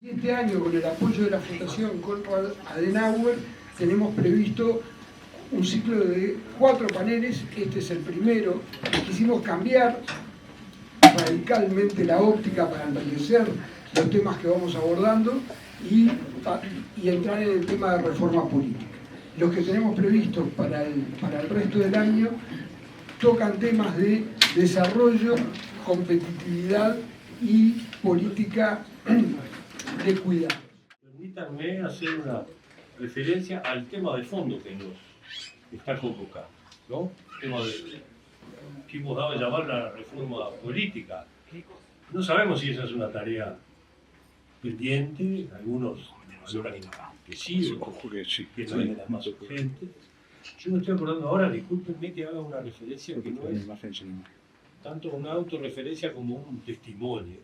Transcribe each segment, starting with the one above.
Este año, con el apoyo de la Fundación Konrad Adenauer, tenemos previsto un ciclo de 4 paneles. Este es el primero. Quisimos cambiar radicalmente la óptica para enriquecer los temas que vamos abordando y entrar en el tema de reforma política. Los que tenemos previstos para el resto del año tocan temas de desarrollo, competitividad y política de cuidado. Permítanme hacer una referencia al tema de fondo que nos está convocando, ¿no? El tema que hemos dado a llamar la reforma política. No sabemos si esa es una tarea pendiente, algunos valoran que sí, otros que no es de las más urgentes. Yo me estoy acordando ahora, discúlpenme que haga una referencia que no es tanto una autorreferencia como un testimonio.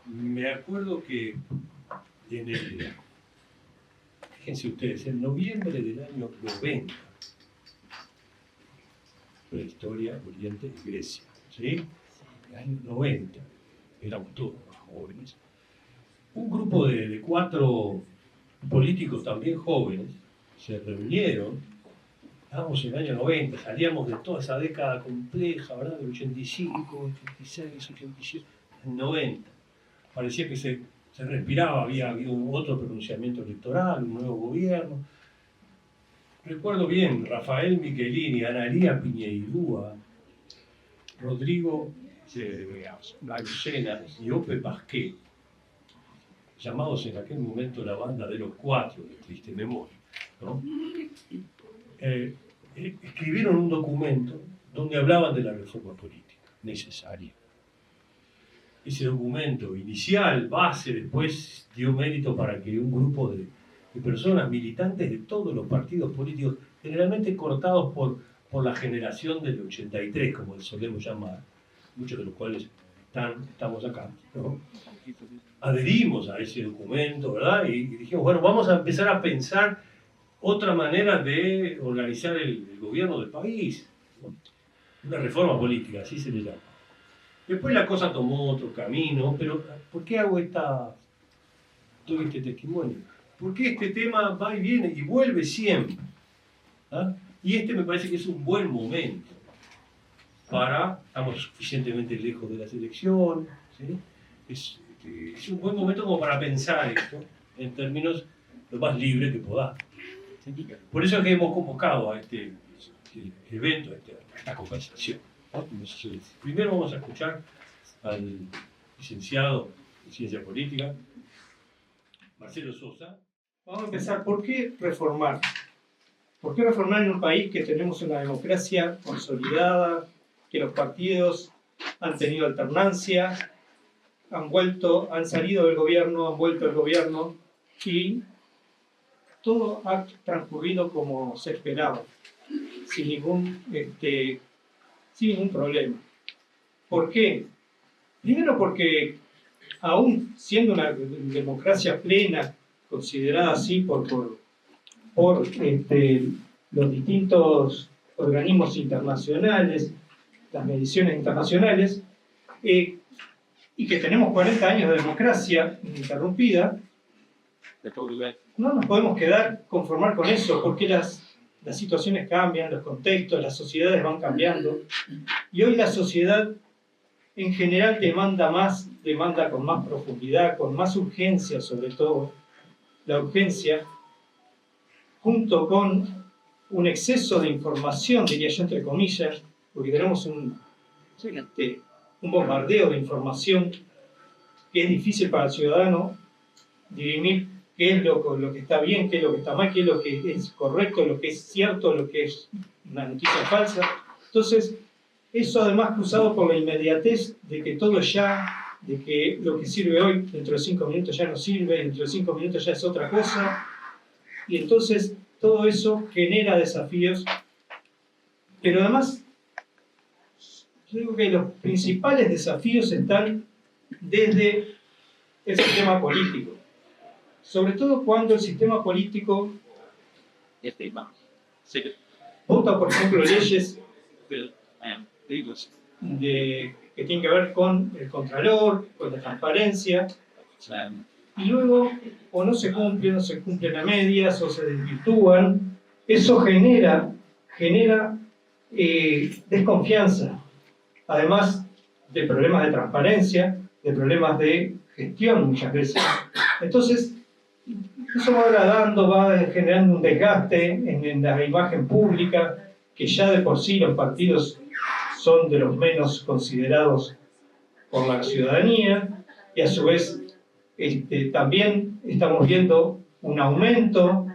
Me acuerdo que fíjense ustedes, en noviembre del año 90, prehistoria, Oriente y Grecia, ¿sí? En el año 90, éramos todos más jóvenes, un grupo de 4 políticos también jóvenes se reunieron. Estábamos en el año 90, salíamos de toda esa década compleja, ¿verdad? Del 85, 86, 87, 90. Parecía que se respiraba, había habido otro pronunciamiento electoral, un nuevo gobierno. Recuerdo bien, Rafael Michelini, Analía Piñeirúa, Rodrigo Lucena y Ope Pasquet, llamados en aquel momento la banda de los 4 de triste memoria, ¿no? Escribieron un documento donde hablaban de la reforma política necesaria. Ese documento inicial, base, después dio mérito para que un grupo de personas militantes de todos los partidos políticos, generalmente cortados por la generación del 83, como solemos llamar, muchos de los cuales estamos acá, ¿no? Adherimos a ese documento, ¿verdad? Y dijimos, bueno, vamos a empezar a pensar otra manera de organizar el gobierno del país, ¿no? Una reforma política, así se le llama. Después la cosa tomó otro camino, pero ¿por qué hago todo este testimonio? Porque este tema va y viene y vuelve siempre, ¿ah? Y este me parece que es un buen momento estamos suficientemente lejos de las elecciones, ¿sí? Es un buen momento como para pensar esto en términos lo más libre que podamos. Por eso es que hemos convocado a este evento, a esta conversación, ¿no? Primero vamos a escuchar al licenciado en Ciencia Política, Marcelo Sosa. Vamos a empezar, ¿por qué reformar? ¿Por qué reformar en un país que tenemos una democracia consolidada, que los partidos han tenido alternancia, han salido del gobierno, han vuelto al gobierno y todo ha transcurrido como se esperaba, sin ningún problema? ¿Por qué? Primero porque aún siendo una democracia plena, considerada así por los distintos organismos internacionales, las mediciones internacionales, y que tenemos 40 años de democracia ininterrumpida, no nos podemos conformar con eso, porque las situaciones cambian, los contextos, las sociedades van cambiando, y hoy la sociedad en general demanda con más profundidad, con más urgencia, sobre todo la urgencia, junto con un exceso de información, diría yo entre comillas, porque tenemos un bombardeo de información que es difícil para el ciudadano dirimir qué es lo que está bien, qué es lo que está mal, qué es lo que es correcto, lo que es cierto, lo que es una noticia falsa. Entonces, eso además cruzado por la inmediatez de que todo de que lo que sirve hoy, dentro de 5 minutos ya no sirve, dentro de 5 minutos ya es otra cosa, y entonces todo eso genera desafíos, pero además, yo digo que los principales desafíos están desde el sistema político, sobre todo cuando el sistema político vota, por ejemplo, leyes que tienen que ver con el contralor, con la transparencia, y luego o no se cumplen a medias, o se desvirtúan. Eso genera desconfianza, además de problemas de transparencia, de problemas de gestión muchas veces. Entonces, eso va generando un desgaste en la imagen pública, que ya de por sí los partidos son de los menos considerados por la ciudadanía, y a su vez también estamos viendo un aumento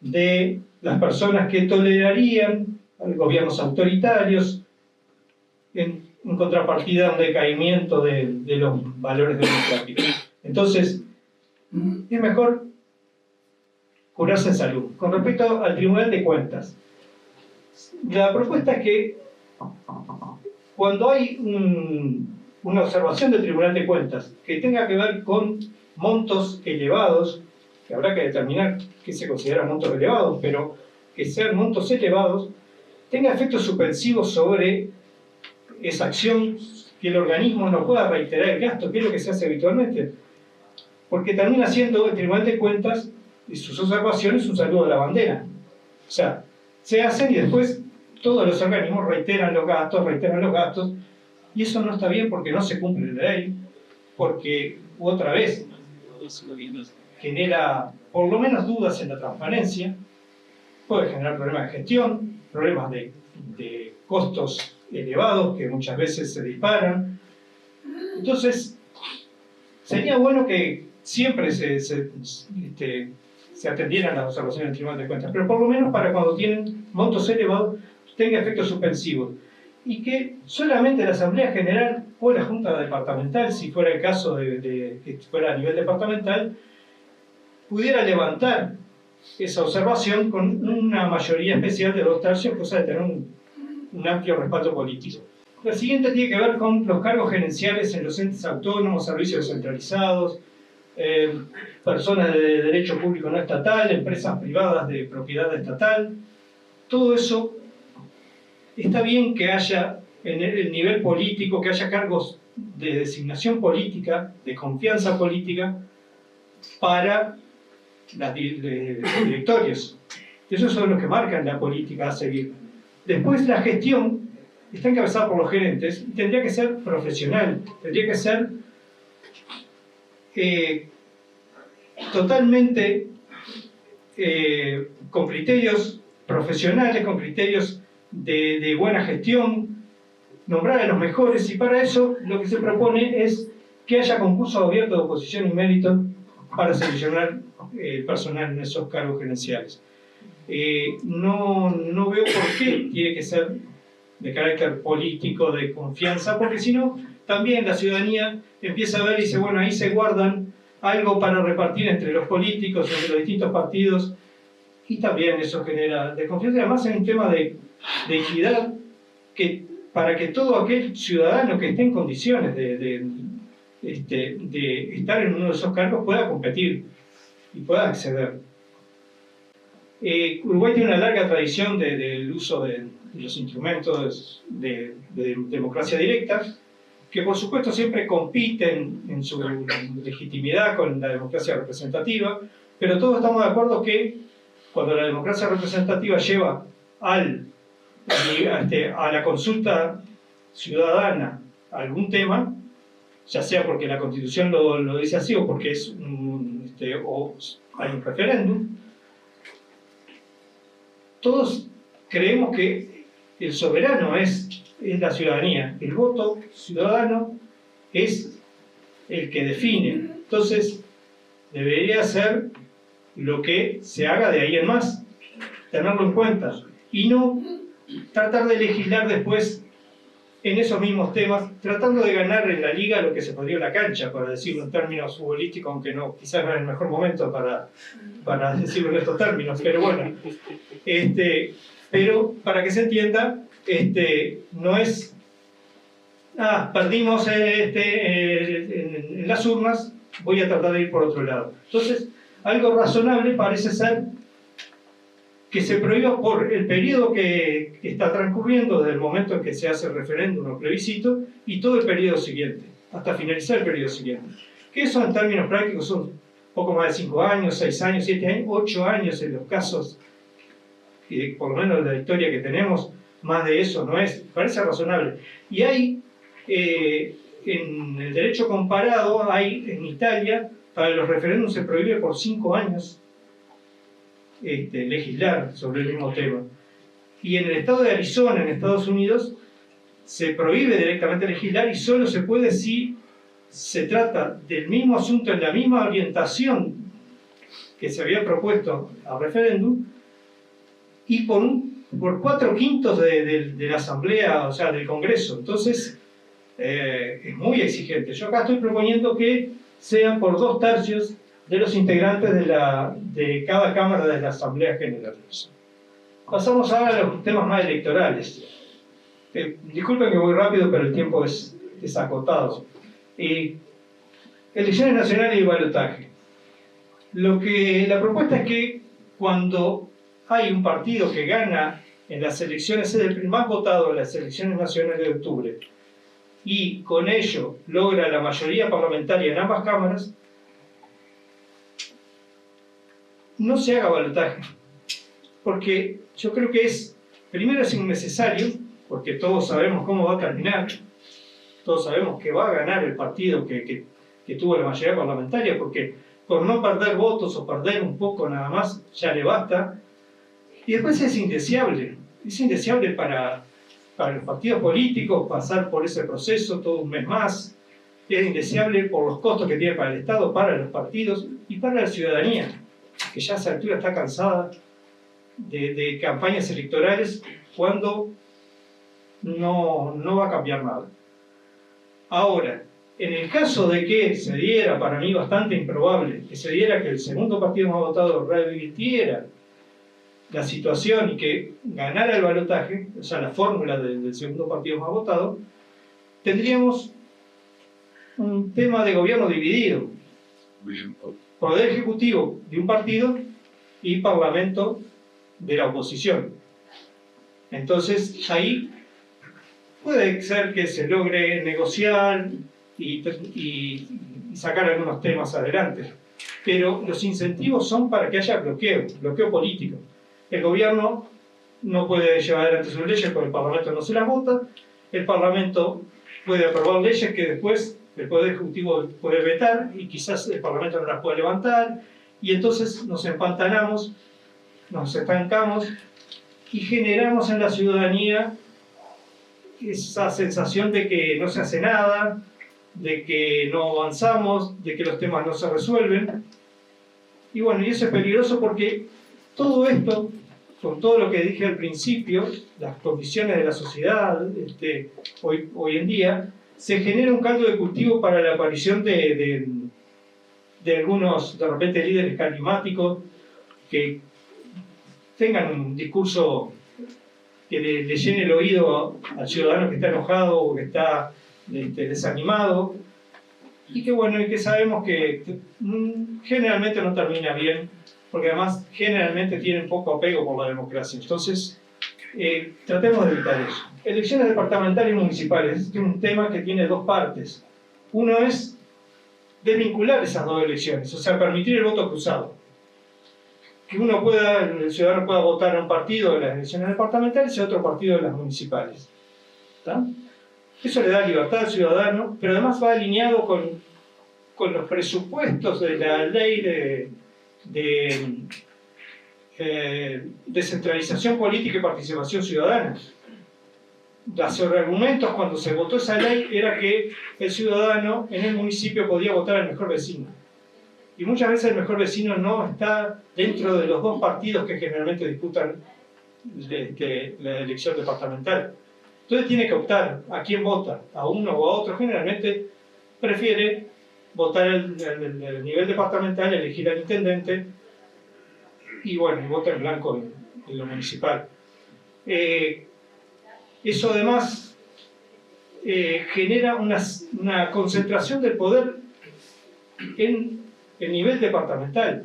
de las personas que tolerarían gobiernos autoritarios, en contrapartida a un decaimiento de los valores democráticos. Entonces, es mejor curarse en salud. Con respecto al Tribunal de Cuentas, la propuesta es que cuando hay una observación del Tribunal de Cuentas que tenga que ver con montos elevados, que habrá que determinar qué se considera montos elevados, pero que sean montos elevados, tenga efectos suspensivos sobre esa acción, que el organismo no pueda reiterar el gasto, que es lo que se hace habitualmente. Porque termina siendo el Tribunal de Cuentas y sus observaciones un saludo a la bandera. O sea, se hacen y después todos los organismos reiteran los gastos, y eso no está bien porque no se cumple la ley, porque otra vez genera por lo menos dudas en la transparencia, puede generar problemas de gestión, problemas de costos elevados que muchas veces se disparan. Entonces, sería bueno que siempre se atendieran las observaciones del Tribunal de Cuentas, pero por lo menos para cuando tienen montos elevados tenga efectos suspensivos, y que solamente la Asamblea General o la Junta Departamental, si fuera el caso de que fuera a nivel departamental, pudiera levantar esa observación con una mayoría especial de 2/3, cosa de tener un amplio respaldo político. La siguiente tiene que ver con los cargos gerenciales en los entes autónomos, servicios descentralizados, personas de derecho público no estatal, empresas privadas de propiedad estatal. Todo eso está bien que haya en el nivel político, que haya cargos de designación política, de confianza política, para los directorios. Esos son los que marcan la política a seguir. Después la gestión está encabezada por los gerentes y tendría que ser profesional, tendría que ser totalmente con criterios profesionales, con criterios de buena gestión, nombrar a los mejores, y para eso lo que se propone es que haya concursos abiertos de oposición y mérito para seleccionar el personal en esos cargos gerenciales. No veo por qué tiene que ser de carácter político, de confianza, porque si no, también la ciudadanía empieza a ver y dice, bueno, ahí se guardan algo para repartir entre los políticos, entre los distintos partidos, y también eso genera desconfianza. Además, es un tema de equidad, que para que todo aquel ciudadano que esté en condiciones de estar en uno de esos cargos pueda competir y pueda acceder. Uruguay tiene una larga tradición del uso de los instrumentos de democracia directa, que por supuesto siempre compiten en su legitimidad con la democracia representativa, pero todos estamos de acuerdo que cuando la democracia representativa lleva a la consulta ciudadana algún tema, ya sea porque la Constitución lo dice así o porque o hay un referéndum, todos creemos que el soberano es la ciudadanía. El voto ciudadano es el que define. Entonces, debería ser lo que se haga de ahí en más, tenerlo en cuenta, y no tratar de legislar después en esos mismos temas, tratando de ganar en la liga lo que se podría en la cancha, para decirlo en términos futbolísticos, aunque no, quizás no es el mejor momento para decirlo en estos términos, pero bueno. Pero para que se entienda, no es perdimos en las urnas, voy a tratar de ir por otro lado. Entonces, algo razonable parece ser que se prohíba por el periodo que está transcurriendo desde el momento en que se hace el referéndum o plebiscito y todo el periodo siguiente, hasta finalizar el periodo siguiente. que eso en términos prácticos son poco más de 5 años, 6 años, 7 años, 8 años en los casos, y por lo menos de la historia que tenemos, más de eso no es, parece razonable. Y hay, en el derecho comparado, hay en Italia, para los referéndums se prohíbe por 5 años legislar sobre el mismo tema. Y en el estado de Arizona, en Estados Unidos, se prohíbe directamente legislar y solo se puede si se trata del mismo asunto en la misma orientación que se había propuesto al referéndum y por 4/5 de la Asamblea, o sea, del Congreso. Entonces, es muy exigente. Yo acá estoy proponiendo que sean por 2/3 de los integrantes de cada Cámara de la Asamblea General. Pasamos ahora a los temas más electorales. Disculpen que voy rápido, pero el tiempo es acotado. Elecciones nacionales y balotaje. La propuesta es que cuando hay un partido que gana en las elecciones, es el más votado en las elecciones nacionales de octubre, y con ello logra la mayoría parlamentaria en ambas cámaras, no se haga balotaje. Porque yo creo que primero es innecesario, porque todos sabemos cómo va a terminar, todos sabemos que va a ganar el partido que tuvo la mayoría parlamentaria, porque por no perder votos o perder un poco nada más, ya le basta. Y después es indeseable para los partidos políticos pasar por ese proceso todo un mes más, es indeseable por los costos que tiene para el Estado, para los partidos y para la ciudadanía, que ya a esa altura está cansada de campañas electorales cuando no va a cambiar nada. Ahora, en el caso de que se diera, para mí bastante improbable, que se diera que el segundo partido más votado revirtiera la situación y que ganara el balotaje, o sea, la fórmula del segundo partido más votado, tendríamos un tema de gobierno dividido. Poder ejecutivo de un partido y parlamento de la oposición. Entonces, ahí puede ser que se logre negociar y sacar algunos temas adelante. Pero los incentivos son para que haya bloqueo político. El gobierno no puede llevar adelante sus leyes porque el Parlamento no se las vota. El Parlamento puede aprobar leyes que después el Poder Ejecutivo puede vetar y quizás el Parlamento no las puede levantar. Y entonces nos empantanamos, nos estancamos y generamos en la ciudadanía esa sensación de que no se hace nada, de que no avanzamos, de que los temas no se resuelven. Y bueno, y eso es peligroso porque todo esto, con todo lo que dije al principio, las condiciones de la sociedad hoy en día, se genera un caldo de cultivo para la aparición de algunos, de repente, líderes carismáticos que tengan un discurso que le llene el oído al ciudadano que está enojado o que está desanimado, y que sabemos que generalmente no termina bien, porque además generalmente tienen poco apego por la democracia. Entonces, tratemos de evitar eso. Elecciones departamentales y municipales. Este es un tema que tiene dos partes. Uno es desvincular esas dos elecciones, o sea, permitir el voto cruzado. Que el ciudadano pueda votar a un partido de las elecciones departamentales y a otro partido de las municipales. ¿Está? Eso le da libertad al ciudadano, pero además va alineado con los presupuestos de la ley de descentralización política y participación ciudadana. Los argumentos cuando se votó esa ley era que el ciudadano en el municipio podía votar al mejor vecino. Y muchas veces el mejor vecino no está dentro de los dos partidos que generalmente disputan la elección departamental. Entonces tiene que optar a quién vota, a uno o a otro. Generalmente prefiere votar el nivel departamental, elegir al intendente y vota en blanco en lo municipal. Eso además genera una concentración del poder en el nivel departamental.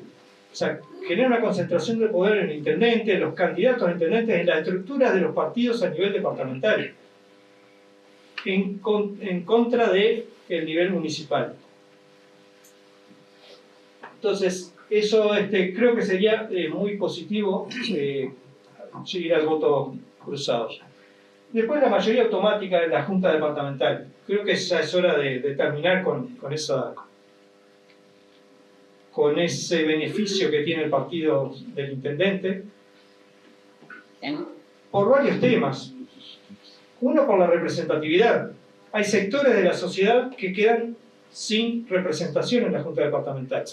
O sea, genera una concentración de poder en el intendente, en los candidatos a intendentes, en la estructura de los partidos a nivel departamental, en contra del nivel municipal. Entonces, eso creo que sería muy positivo seguir al voto cruzado. Después la mayoría automática de la Junta Departamental. Creo que ya es hora de terminar con ese beneficio que tiene el partido del intendente, por varios temas. Uno, por la representatividad. Hay sectores de la sociedad que quedan sin representación en la Junta Departamental.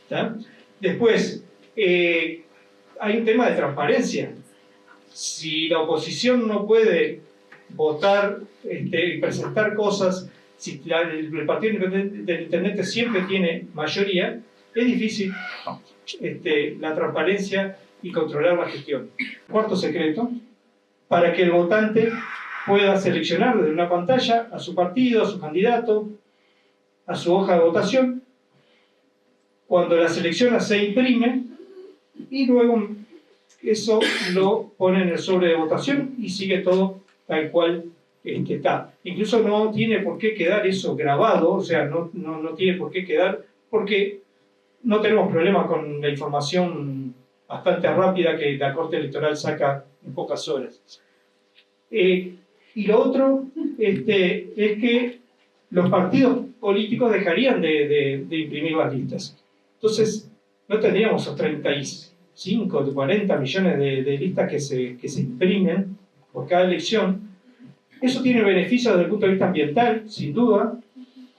¿Está? Después, hay un tema de transparencia. Si la oposición no puede votar y presentar cosas, si el partido del intendente siempre tiene mayoría, es difícil la transparencia y controlar la gestión. Cuarto secreto, para que el votante pueda seleccionar desde una pantalla a su partido, a su candidato, a su hoja de votación. Cuando la selecciona se imprime y luego eso lo pone en el sobre de votación y sigue todo tal cual está. Incluso no tiene por qué quedar eso grabado, o sea, no tiene por qué quedar, porque no tenemos problema con la información bastante rápida que la Corte Electoral saca en pocas horas. Y lo otro es que los partidos políticos dejarían de imprimir las listas. Entonces, no tendríamos esos 35 o 40 millones de listas que se imprimen por cada elección. Eso tiene beneficios desde el punto de vista ambiental, sin duda,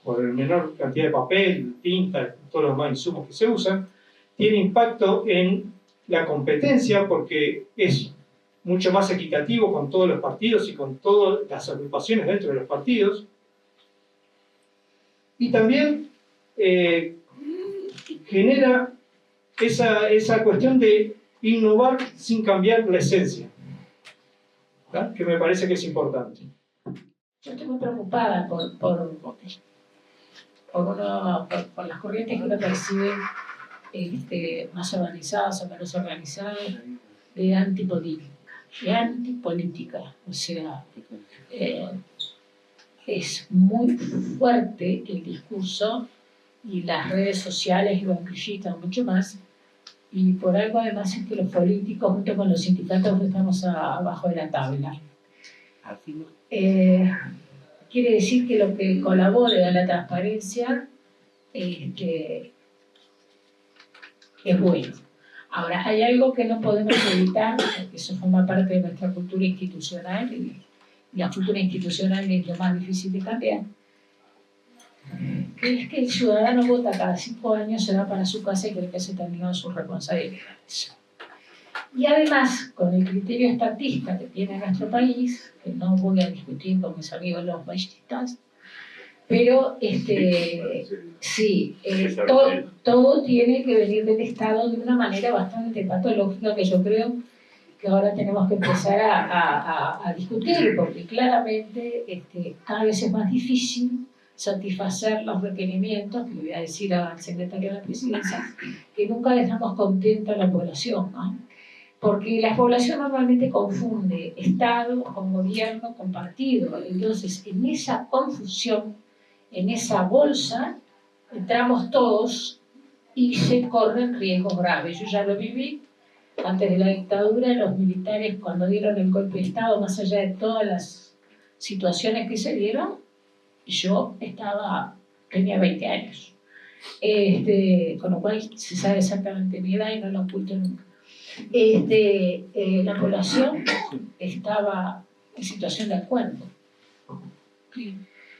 por la menor cantidad de papel, tinta, todos los demás insumos que se usan. Tiene impacto en la competencia porque es mucho más equitativo con todos los partidos y con todas las agrupaciones dentro de los partidos. Y también genera esa cuestión de innovar sin cambiar la esencia, ¿verdad? Que me parece que es importante. Yo estoy muy preocupada por las corrientes que uno percibe más organizadas o menos organizadas de antipolítica. O sea, es muy fuerte el discurso y las redes sociales lo amplifican mucho más. Y por algo además es que los políticos junto con los sindicatos estamos abajo de la tabla. Quiere decir que lo que colabore a la transparencia es bueno. Ahora, hay algo que no podemos evitar, porque eso forma parte de nuestra cultura institucional, y la cultura institucional es lo más difícil de cambiar, que es que el ciudadano vota cada 5 años, se va para su casa y cree que se terminó sus responsabilidades. Y además, con el criterio estatista que tiene nuestro país, que no voy a discutir con mis amigos los machistas, pero todo tiene que venir del Estado de una manera bastante patológica que yo creo que ahora tenemos que empezar a discutir, porque claramente cada vez es más difícil satisfacer los requerimientos, que le voy a decir al secretario de la Presidencia, que nunca dejamos contenta a la población, ¿no? Porque la población normalmente confunde Estado con gobierno, con partido. Entonces, en esa confusión, en esa bolsa, entramos todos y se corren riesgos graves. Yo ya lo viví antes de la dictadura, los militares cuando dieron el golpe de Estado, más allá de todas las situaciones que se dieron, yo tenía 20 años. Con lo cual se sabe exactamente mi edad y no lo oculto nunca. La población estaba en situación de acuerdo.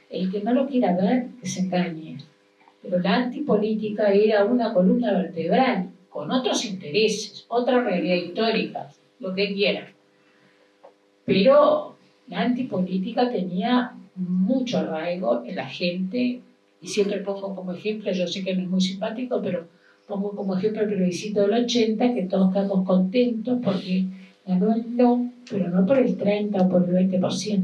El que no lo quiera ver, que se engañe. Pero la antipolítica era una columna vertebral, con otros intereses, otra realidad histórica, lo que quiera. Pero la antipolítica tenía mucho arraigo en la gente, y siempre pongo como ejemplo, yo sé que no es muy simpático, pero pongo como ejemplo el plebiscito del 80, que todos quedamos contentos porque ganó el no, pero no por el 30 o por el 20%.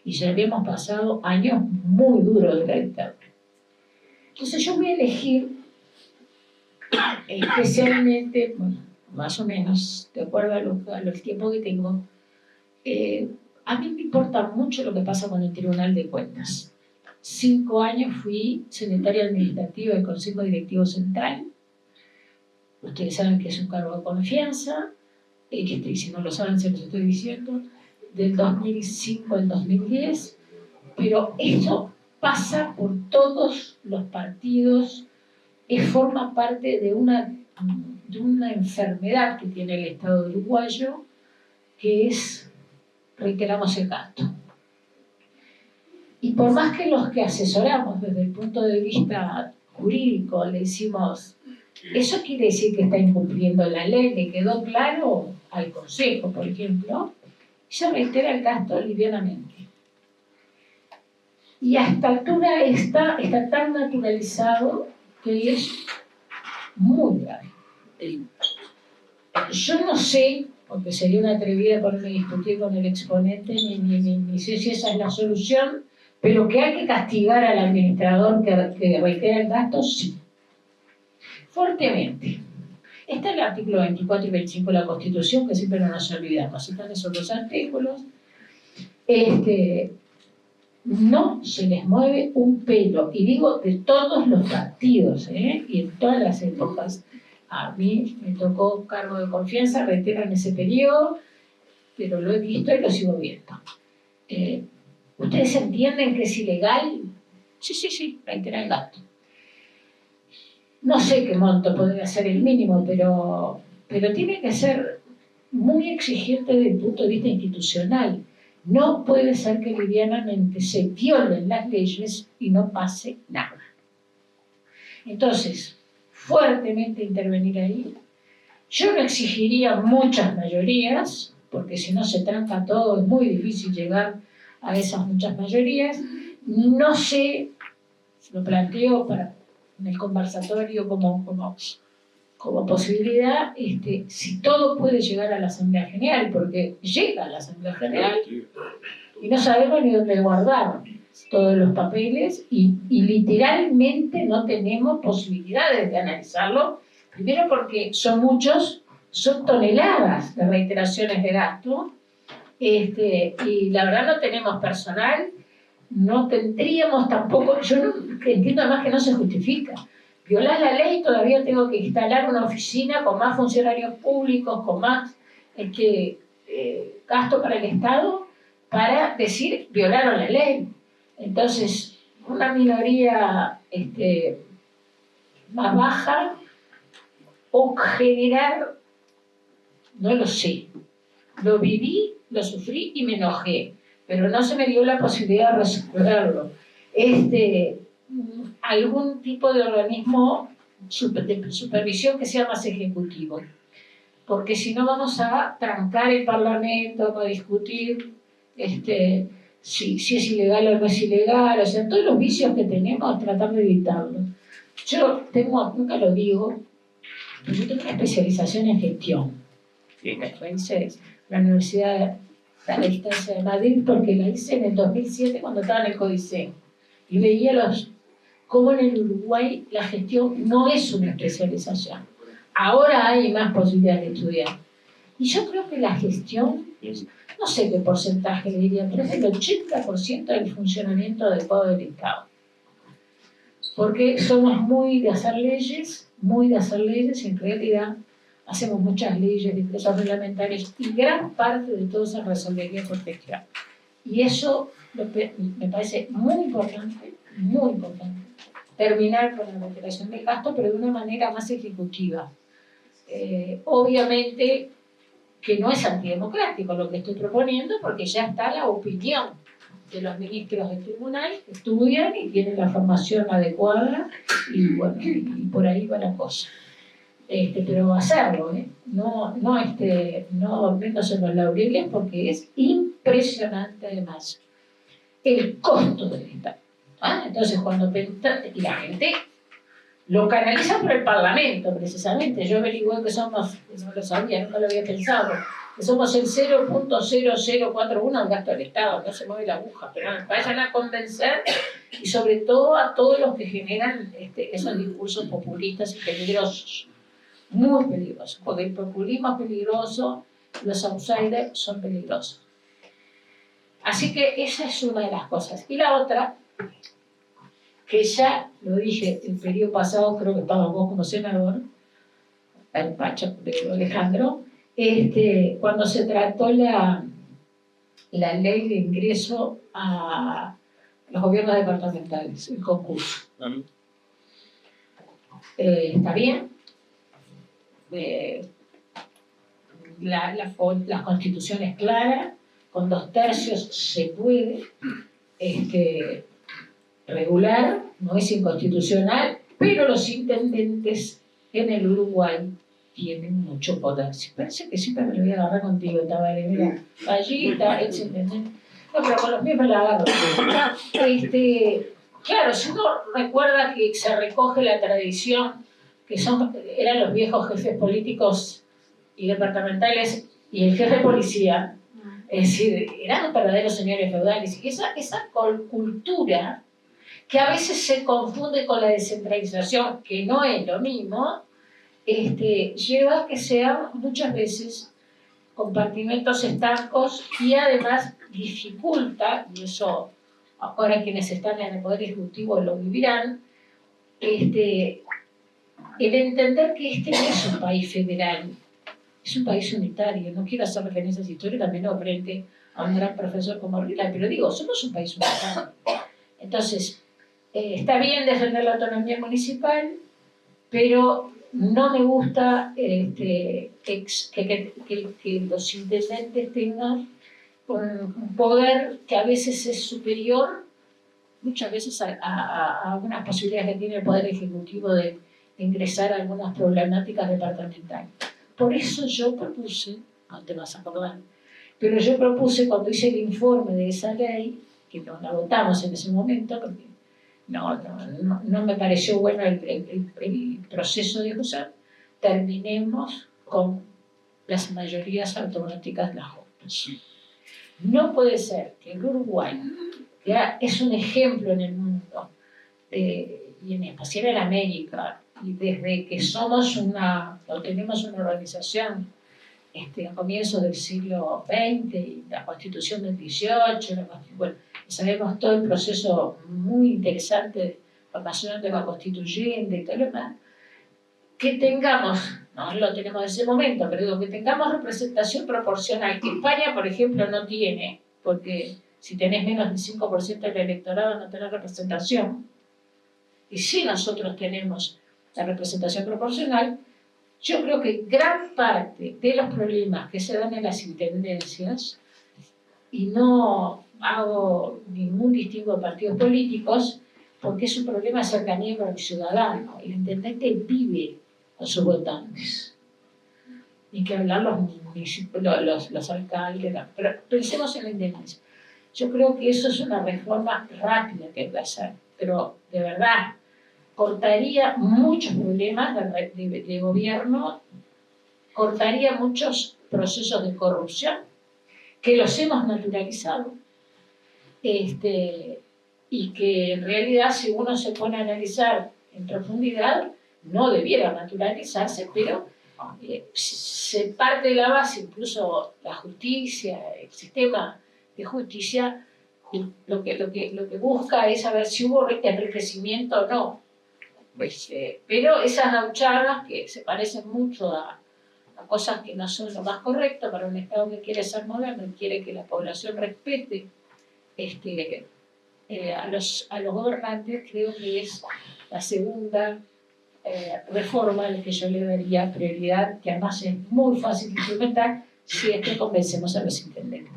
Y ya habíamos pasado años muy duros de la dictadura. Entonces yo voy a elegir, especialmente, bueno, más o menos, de acuerdo a los tiempos que tengo, a mí me importa mucho lo que pasa con el Tribunal de Cuentas. 5 años fui secretaria administrativa del Consejo Directivo Central. Ustedes saben que es un cargo de confianza, y si no lo saben se los estoy diciendo, del 2005 al 2010, pero esto pasa por todos los partidos, forma parte de una enfermedad que tiene el Estado uruguayo, que es, reiteramos, el gasto. Y por más que los que asesoramos desde el punto de vista jurídico le decimos, eso quiere decir que está incumpliendo la ley, le quedó claro al Consejo, por ejemplo, ella reitera el gasto livianamente. Y a esta altura está tan naturalizado que es muy grave. Yo no sé, porque sería una atrevida ponerme a discutir con el exponente, ni sé si esa es la solución, pero que hay que castigar al administrador que reitera el gasto, sí. Fuertemente. Está el artículo 24 y 25 de la Constitución, que siempre no nos olvidamos. Están esos dos artículos. No se les mueve un pelo. Y digo de todos los partidos, y en todas las épocas. A mí me tocó cargo de confianza, reitero en ese periodo, pero lo he visto y lo sigo viendo. ¿Ustedes entienden que es ilegal? Sí, reitera el gasto. No sé qué monto podría ser el mínimo, pero tiene que ser muy exigente desde el punto de vista institucional. No puede ser que livianamente se violen las leyes y no pase nada. Entonces, fuertemente intervenir ahí. Yo no exigiría muchas mayorías, porque si no se tranca todo, es muy difícil llegar a esas muchas mayorías. No sé, lo planteo en el conversatorio como posibilidad, si todo puede llegar a la Asamblea General, porque llega a la Asamblea General y no sabemos ni dónde guardar todos los papeles y literalmente no tenemos posibilidades de analizarlo, primero porque son muchos, son toneladas de reiteraciones de gasto, y la verdad no tenemos personal, no tendríamos tampoco, yo no entiendo además que no se justifica. Violar la ley, todavía tengo que instalar una oficina con más funcionarios públicos, con más gasto para el Estado, para decir violaron la ley. Entonces, una minoría más baja o generar, no lo sé, lo viví, lo sufrí y me enojé, pero no se me dio la posibilidad de resolverlo. Algún tipo de organismo de supervisión que sea más ejecutivo, porque si no vamos a trancar el Parlamento, vamos a discutir si es ilegal o no es ilegal, o sea, todos los vicios que tenemos, tratar de evitarlos. Yo nunca lo digo, pero yo tengo una especialización en gestión. La hice en la Universidad de la Distancia de Madrid, porque la hice en el 2007 cuando estaba en el Codicen. Y veía cómo en el Uruguay la gestión no es una especialización. Ahora hay más posibilidades de estudiar. Y yo creo que la gestión, no sé qué porcentaje le diría, pero es el 80% del funcionamiento adecuado del Estado. Porque somos muy de hacer leyes, y en realidad hacemos muchas leyes, decretos reglamentarios, y gran parte de todo se resolvería por gestión. Y eso me parece muy importante, terminar con la recuperación del gasto, pero de una manera más ejecutiva. Obviamente que no es antidemocrático lo que estoy proponiendo, porque ya está la opinión de los ministros del tribunal, que estudian y tienen la formación adecuada, y bueno, y por ahí va la cosa. Pero hacerlo, no dormirnos en los laureles, porque es impresionante además el costo del Estado. Entonces, y la gente lo canaliza por el Parlamento, precisamente. Yo averigué que somos, no lo sabía, nunca lo había pensado, que somos el 0.0041 del gasto del Estado, no se mueve la aguja, pero vayan a convencer, y sobre todo a todos los que generan esos discursos populistas y peligrosos, muy peligrosos, porque el populismo es peligroso, los outsiders son peligrosos. Así que esa es una de las cosas. Y la otra, que ya, lo dije el periodo pasado, creo que estabas vos como senador, el Pacho de Alejandro, cuando se trató la ley de ingreso a los gobiernos departamentales, el concurso. Está bien. La constitución es clara, con 2/3 se puede regular, no es inconstitucional, pero los intendentes en el Uruguay tienen mucho poder. Parece que siempre me lo voy a agarrar contigo, Tabaré, mira, allí está, ex intendente. No, pero con los pies me la agarro. Claro, si uno recuerda que se recoge la tradición, que eran los viejos jefes políticos y departamentales y el jefe de policía, es decir, eran verdaderos señores feudales. Y esa cultura, que a veces se confunde con la descentralización, que no es lo mismo, lleva a que sean muchas veces compartimentos estancos y además dificulta, y eso ahora quienes están en el Poder Ejecutivo lo vivirán, el entender que este no es un país federal, es un país unitario. No quiero hacer referencias históricas, menos frente a un gran profesor como Rila, pero digo, somos un país unitario. Entonces, está bien defender la autonomía municipal, pero no me gusta que los intendentes tengan un poder que a veces es superior, muchas veces a algunas posibilidades que tiene el Poder Ejecutivo de ingresar a algunas problemáticas departamentales. Por eso yo propuse, no te vas a acordar, pero yo propuse cuando hice el informe de esa ley, que no la votamos en ese momento, porque no me pareció bueno el proceso de usar, terminemos con las mayorías automáticas de las juntas. No puede ser que el Uruguay, que es un ejemplo en el mundo, y en especial en América, y desde que tenemos una organización a comienzos del siglo XX, y la Constitución del XVIII, bueno, sabemos todo el proceso muy interesante de formación de la Constituyente y todo lo demás, que tengamos, no lo tenemos en ese momento, pero digo, que tengamos representación proporcional, que España, por ejemplo, no tiene, porque si tenés menos del 5% del electorado no tenés representación, y si nosotros tenemos la representación proporcional, yo creo que gran parte de los problemas que se dan en las intendencias, y no hago ningún distingo de partidos políticos, porque es un problema de cercanía con el ciudadano. El intendente vive con sus votantes. Ni que hablar los alcaldes, pero pensemos en la intendencia. Yo creo que eso es una reforma rápida que hay que hacer, pero de verdad cortaría muchos problemas de gobierno, cortaría muchos procesos de corrupción que los hemos naturalizado, y que en realidad, si uno se pone a analizar en profundidad, no debiera naturalizarse, pero se parte de la base, incluso la justicia, el sistema de justicia, lo que busca es saber si hubo enriquecimiento o no. Pero esas gauchadas que se parecen mucho a cosas que no son lo más correcto para un Estado que quiere ser moderno y quiere que la población respete a los gobernantes, creo que es la segunda reforma a la que yo le daría prioridad, que además es muy fácil de implementar si es que convencemos a los intendentes.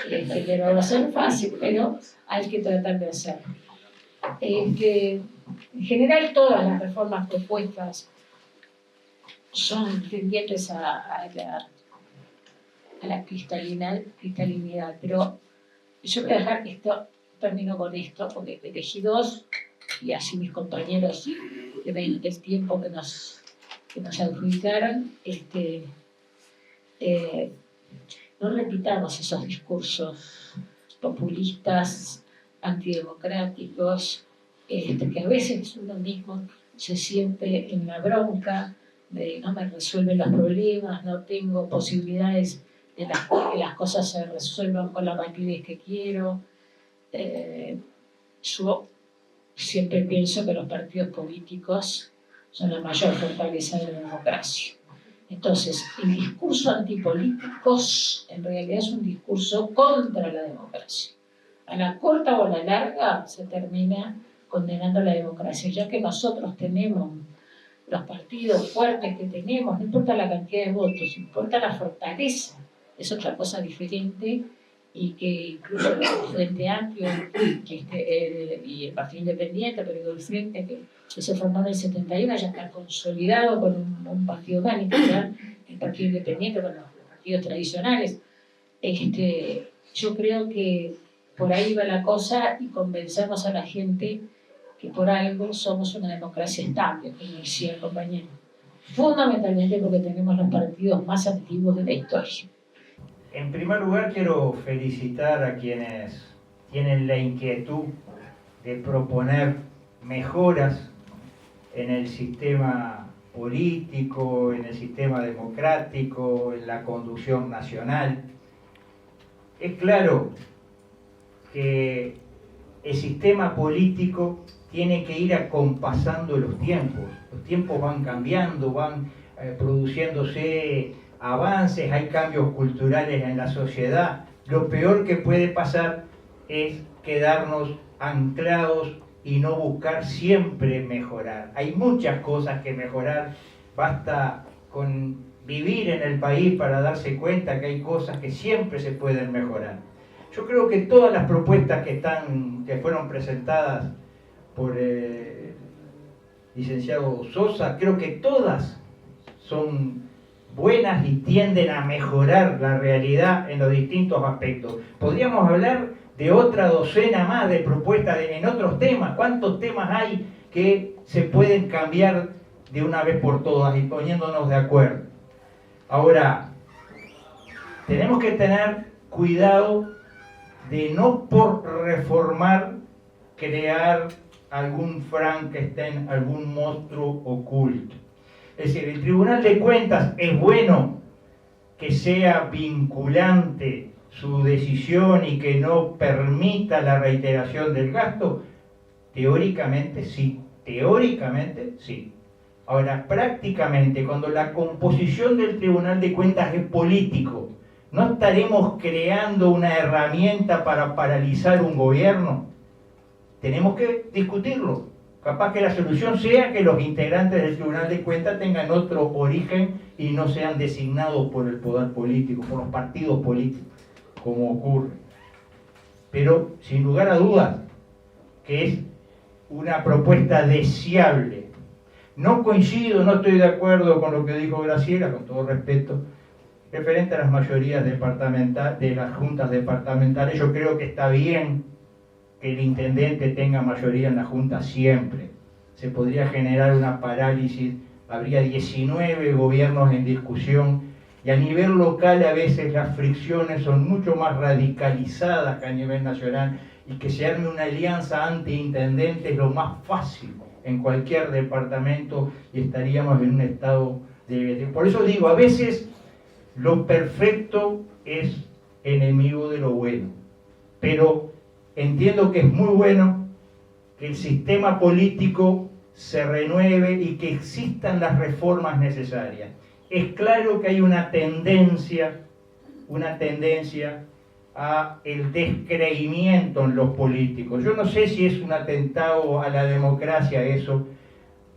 Que no va a ser fácil, pero hay que tratar de hacerlo. En general, todas las reformas propuestas son tendientes a la cristalinidad, pero yo voy a dejar esto, termino con esto, porque elegí dos, y así mis compañeros del tiempo que nos adjudicaron, no repitamos esos discursos populistas, antidemocráticos, que a veces uno mismo se siente en la bronca de no me resuelven los problemas, no tengo posibilidades de que las cosas se resuelvan con la rapidez que quiero. Yo siempre pienso que los partidos políticos son la mayor fortaleza de la democracia. Entonces, el discurso antipolíticos en realidad es un discurso contra la democracia. A la corta o a la larga se termina condenando la democracia, ya que nosotros tenemos los partidos fuertes que tenemos, no importa la cantidad de votos, importa la fortaleza, es otra cosa diferente, y que incluso el Frente Amplio y el Partido Independiente, pero el Frente que se formó en el 71 ya está consolidado con un partido orgánico, ¿verdad? El Partido Independiente, con los partidos tradicionales. Yo creo que por ahí va la cosa, y convencemos a la gente que por algo somos una democracia estable, como decía el compañero. Fundamentalmente porque tenemos los partidos más activos de la historia. En primer lugar, quiero felicitar a quienes tienen la inquietud de proponer mejoras en el sistema político, en el sistema democrático, en la conducción nacional. Es claro que el sistema político tiene que ir acompasando los tiempos. Los tiempos van cambiando, van produciéndose avances, hay cambios culturales en la sociedad. Lo peor que puede pasar es quedarnos anclados y no buscar siempre mejorar. Hay muchas cosas que mejorar, basta con vivir en el país para darse cuenta que hay cosas que siempre se pueden mejorar. Yo creo que todas las propuestas que fueron presentadas por el licenciado Sosa, creo que todas son buenas y tienden a mejorar la realidad en los distintos aspectos. Podríamos hablar de otra docena más de propuestas en otros temas. ¿Cuántos temas hay que se pueden cambiar de una vez por todas y poniéndonos de acuerdo? Ahora, tenemos que tener cuidado de no por reformar crear algún Frankenstein, algún monstruo oculto. Es decir, el Tribunal de Cuentas es bueno que sea vinculante su decisión y que no permita la reiteración del gasto. Teóricamente sí, Ahora, prácticamente, cuando la composición del Tribunal de Cuentas es político, ¿no estaremos creando una herramienta para paralizar un gobierno? Tenemos que discutirlo. Capaz que la solución sea que los integrantes del Tribunal de Cuentas tengan otro origen y no sean designados por el poder político, por los partidos políticos, como ocurre. Pero, sin lugar a dudas, que es una propuesta deseable. No coincido, no estoy de acuerdo con lo que dijo Graciela, con todo respeto, referente a las mayorías departamentales, de las juntas departamentales. Yo creo que está bien que el intendente tenga mayoría en la junta siempre. Se podría generar una parálisis, habría 19 gobiernos en discusión, y a nivel local a veces las fricciones son mucho más radicalizadas que a nivel nacional, y que se arme una alianza anti-intendente es lo más fácil en cualquier departamento y estaríamos en un estado de... Por eso digo, a veces lo perfecto es enemigo de lo bueno, pero entiendo que es muy bueno que el sistema político se renueve y que existan las reformas necesarias. Es claro que hay una tendencia a el descreimiento en los políticos. Yo no sé si es un atentado a la democracia eso,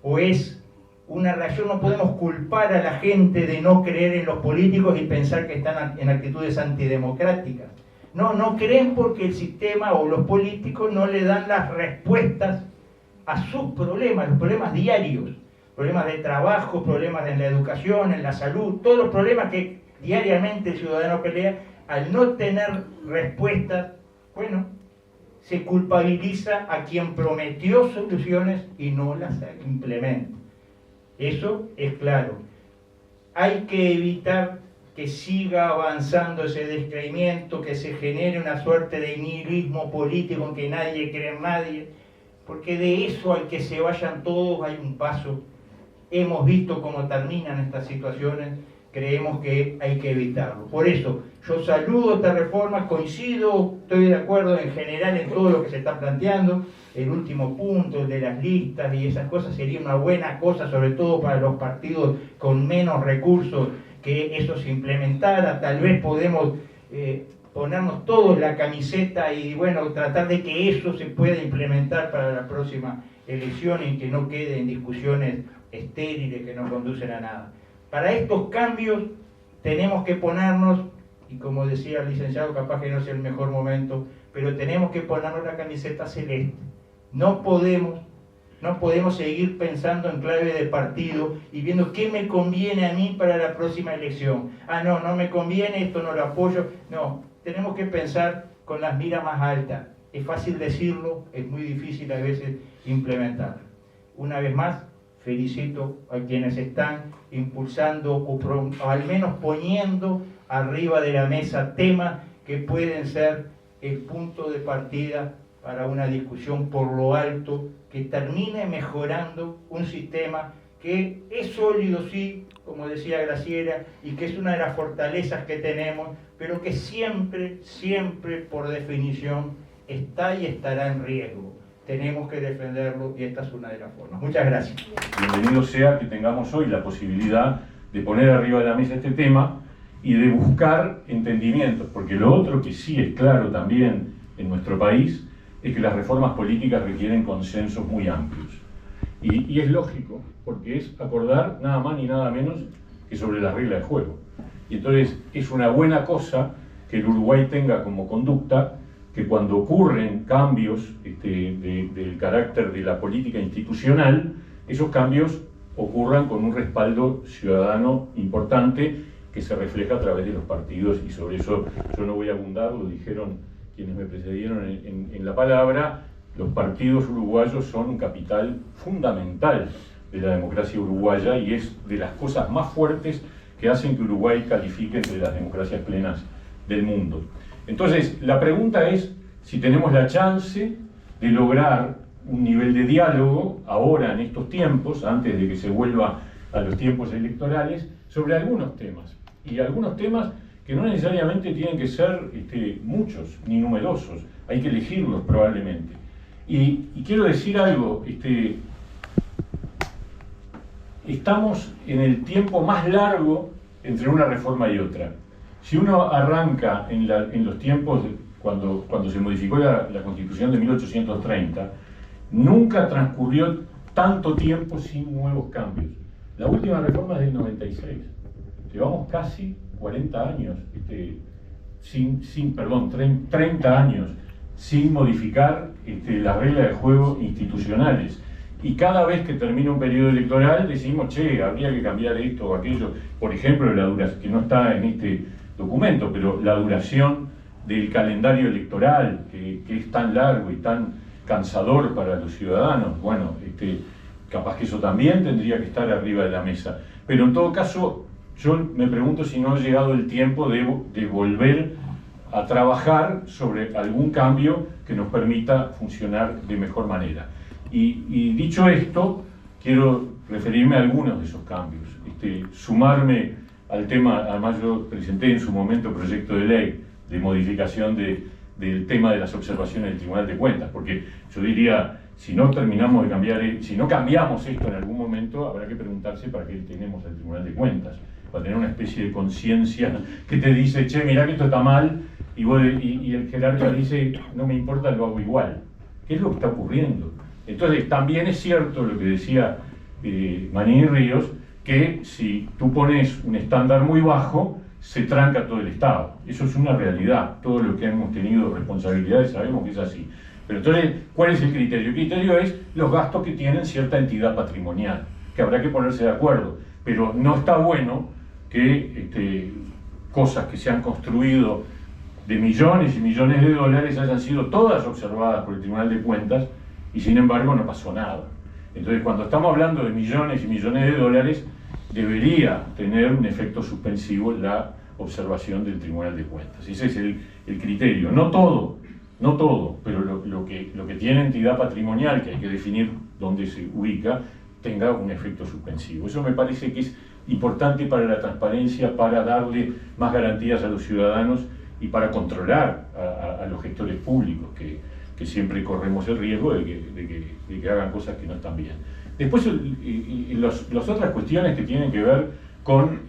o es una reacción. No podemos culpar a la gente de no creer en los políticos y pensar que están en actitudes antidemocráticas. No creen porque el sistema o los políticos no le dan las respuestas a sus problemas, los problemas diarios, problemas de trabajo, problemas en la educación, en la salud, todos los problemas que diariamente el ciudadano pelea. Al no tener respuestas, bueno, se culpabiliza a quien prometió soluciones y no las implementa. Eso es claro. Hay que evitar que siga avanzando ese descreimiento, que se genere una suerte de nihilismo político en que nadie cree en nadie, porque de eso al que se vayan todos hay un paso. Hemos visto cómo terminan estas situaciones creemos que hay que evitarlo. Por eso, yo saludo esta reforma, coincido, estoy de acuerdo en general en todo lo que se está planteando. El último punto, el de las listas y esas cosas, sería una buena cosa, sobre todo para los partidos con menos recursos, que eso se implementara. Tal vez podemos ponernos todos la camiseta y bueno, tratar de que eso se pueda implementar para la próxima elección y que no quede en discusiones estériles que no conducen a nada. Para estos cambios tenemos que ponernos, y como decía el licenciado, capaz que no es el mejor momento, pero tenemos que ponernos la camiseta celeste. No podemos seguir pensando en clave de partido y viendo qué me conviene a mí para la próxima elección. Ah, no me conviene, esto no lo apoyo. No, tenemos que pensar con las miras más altas. Es fácil decirlo, es muy difícil a veces implementarlo. Una vez más, felicito a quienes están impulsando o al menos poniendo arriba de la mesa temas que pueden ser el punto de partida para una discusión por lo alto que termine mejorando un sistema que es sólido, sí, como decía Graciela, y que es una de las fortalezas que tenemos, pero que siempre, por definición, está y estará en riesgo. Tenemos que defenderlo y esta es una de las formas. Muchas gracias. Bienvenido sea que tengamos hoy la posibilidad de poner arriba de la mesa este tema y de buscar entendimientos, porque lo otro que sí es claro también en nuestro país es que las reformas políticas requieren consensos muy amplios. Y es lógico, porque es acordar nada más ni nada menos que sobre las reglas de juego. Y entonces es una buena cosa que el Uruguay tenga como conducta que cuando ocurren cambios del carácter de la política institucional, esos cambios ocurran con un respaldo ciudadano importante que se refleja a través de los partidos, y sobre eso yo no voy a abundar, lo dijeron quienes me precedieron en la palabra. Los partidos uruguayos son un capital fundamental de la democracia uruguaya y es de las cosas más fuertes que hacen que Uruguay califique entre las democracias plenas del mundo. Entonces, la pregunta es si tenemos la chance de lograr un nivel de diálogo ahora en estos tiempos, antes de que se vuelva a los tiempos electorales, sobre algunos temas. Y algunos temas que no necesariamente tienen que ser muchos ni numerosos, hay que elegirlos probablemente. Y quiero decir algo, estamos en el tiempo más largo entre una reforma y otra. Si uno arranca en los tiempos cuando se modificó la Constitución de 1830, nunca transcurrió tanto tiempo sin nuevos cambios. La última reforma es del 96. Llevamos casi 40 años, 30 años sin modificar las reglas de juego institucionales. Y cada vez que termina un periodo electoral decimos, che, habría que cambiar esto o aquello. Por ejemplo, la duración, que no está en este documento, pero la duración del calendario electoral, que es tan largo y tan cansador para los ciudadanos. Bueno, capaz que eso también tendría que estar arriba de la mesa. Pero en todo caso, yo me pregunto si no ha llegado el tiempo de volver a trabajar sobre algún cambio que nos permita funcionar de mejor manera. Y dicho esto, quiero referirme a algunos de esos cambios, sumarme al tema. Además yo presenté en su momento proyecto de ley de modificación del tema de las observaciones del Tribunal de Cuentas, porque yo diría, si no terminamos de cambiar, si no cambiamos esto en algún momento, habrá que preguntarse para qué tenemos el Tribunal de Cuentas, para tener una especie de conciencia que te dice, che, mirá que esto está mal, y el jerarca dice, no me importa, lo hago igual. ¿Qué es lo que está ocurriendo? Entonces, también es cierto lo que decía Manini Ríos, que si tú pones un estándar muy bajo, se tranca todo el Estado. Eso es una realidad. Todos los que hemos tenido responsabilidades sabemos que es así. Pero entonces, ¿cuál es el criterio? El criterio es los gastos que tienen cierta entidad patrimonial, que habrá que ponerse de acuerdo. Pero no está bueno que cosas que se han construido de millones y millones de dólares hayan sido todas observadas por el Tribunal de Cuentas y sin embargo no pasó nada. Entonces, cuando estamos hablando de millones y millones de dólares, debería tener un efecto suspensivo la observación del Tribunal de Cuentas. Ese es el criterio. No todo, pero lo que tiene entidad patrimonial, que hay que definir dónde se ubica, tenga un efecto suspensivo. Eso me parece que es importante para la transparencia, para darle más garantías a los ciudadanos y para controlar a los gestores públicos, que siempre corremos el riesgo de que hagan cosas que no están bien. Después, las otras cuestiones que tienen que ver con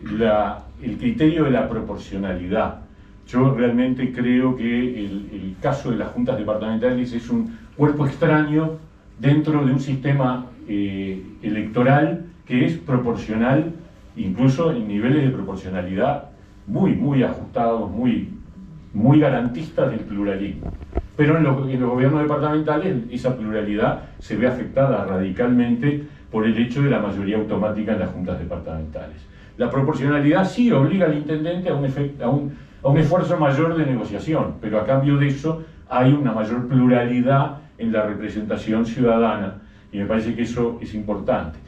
el criterio de la proporcionalidad. Yo realmente creo que el caso de las juntas departamentales es un cuerpo extraño dentro de un sistema electoral que es proporcional, incluso en niveles de proporcionalidad muy ajustados, muy garantistas del pluralismo. Pero en los gobiernos departamentales esa pluralidad se ve afectada radicalmente por el hecho de la mayoría automática en las juntas departamentales. La proporcionalidad sí obliga al intendente a un esfuerzo mayor de negociación, pero a cambio de eso hay una mayor pluralidad en la representación ciudadana, y me parece que eso es importante.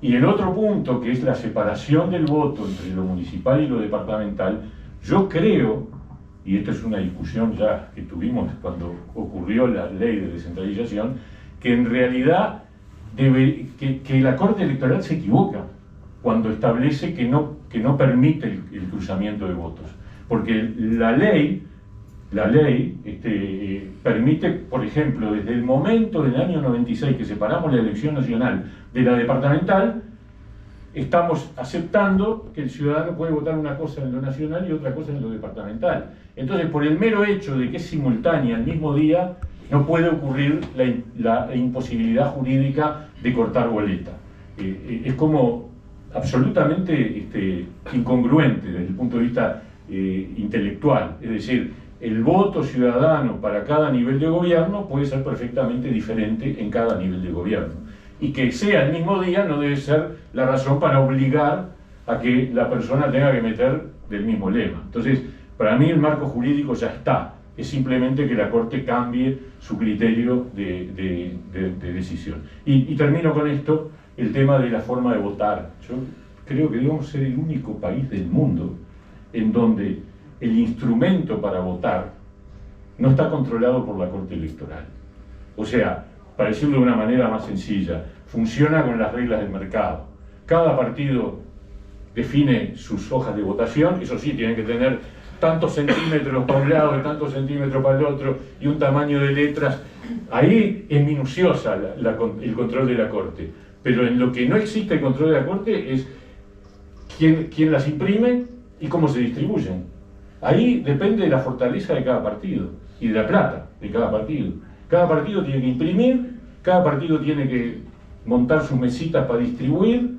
Y el otro punto, que es la separación del voto entre lo municipal y lo departamental, yo creo, y esta es una discusión ya que tuvimos cuando ocurrió la ley de descentralización, que en realidad que la Corte Electoral se equivoca cuando establece que no permite el cruzamiento de votos. Porque la ley permite, por ejemplo, desde el momento del año 96 que separamos la elección nacional de la departamental, estamos aceptando que el ciudadano puede votar una cosa en lo nacional y otra cosa en lo departamental. Entonces, por el mero hecho de que es simultánea el mismo día, no puede ocurrir la imposibilidad jurídica de cortar boleta. Es como absolutamente incongruente desde el punto de vista intelectual. Es decir, el voto ciudadano para cada nivel de gobierno puede ser perfectamente diferente en cada nivel de gobierno. Y que sea el mismo día no debe ser la razón para obligar a que la persona tenga que meter del mismo lema. Entonces, para mí el marco jurídico ya está. Es simplemente que la Corte cambie su criterio de decisión. Y termino con esto, el tema de la forma de votar. Yo creo que debemos ser el único país del mundo en donde el instrumento para votar no está controlado por la Corte Electoral. O sea, para decirlo de una manera más sencilla, funciona con las reglas del mercado. Cada partido define sus hojas de votación, eso sí, tienen que tener tantos centímetros para un lado y tantos centímetros para el otro, y un tamaño de letras. Ahí es minuciosa el control de la Corte. Pero en lo que no existe el control de la Corte es quién las imprime y cómo se distribuyen. Ahí depende de la fortaleza de cada partido y de la plata de cada partido. Cada partido tiene que imprimir, cada partido tiene que montar sus mesitas para distribuir,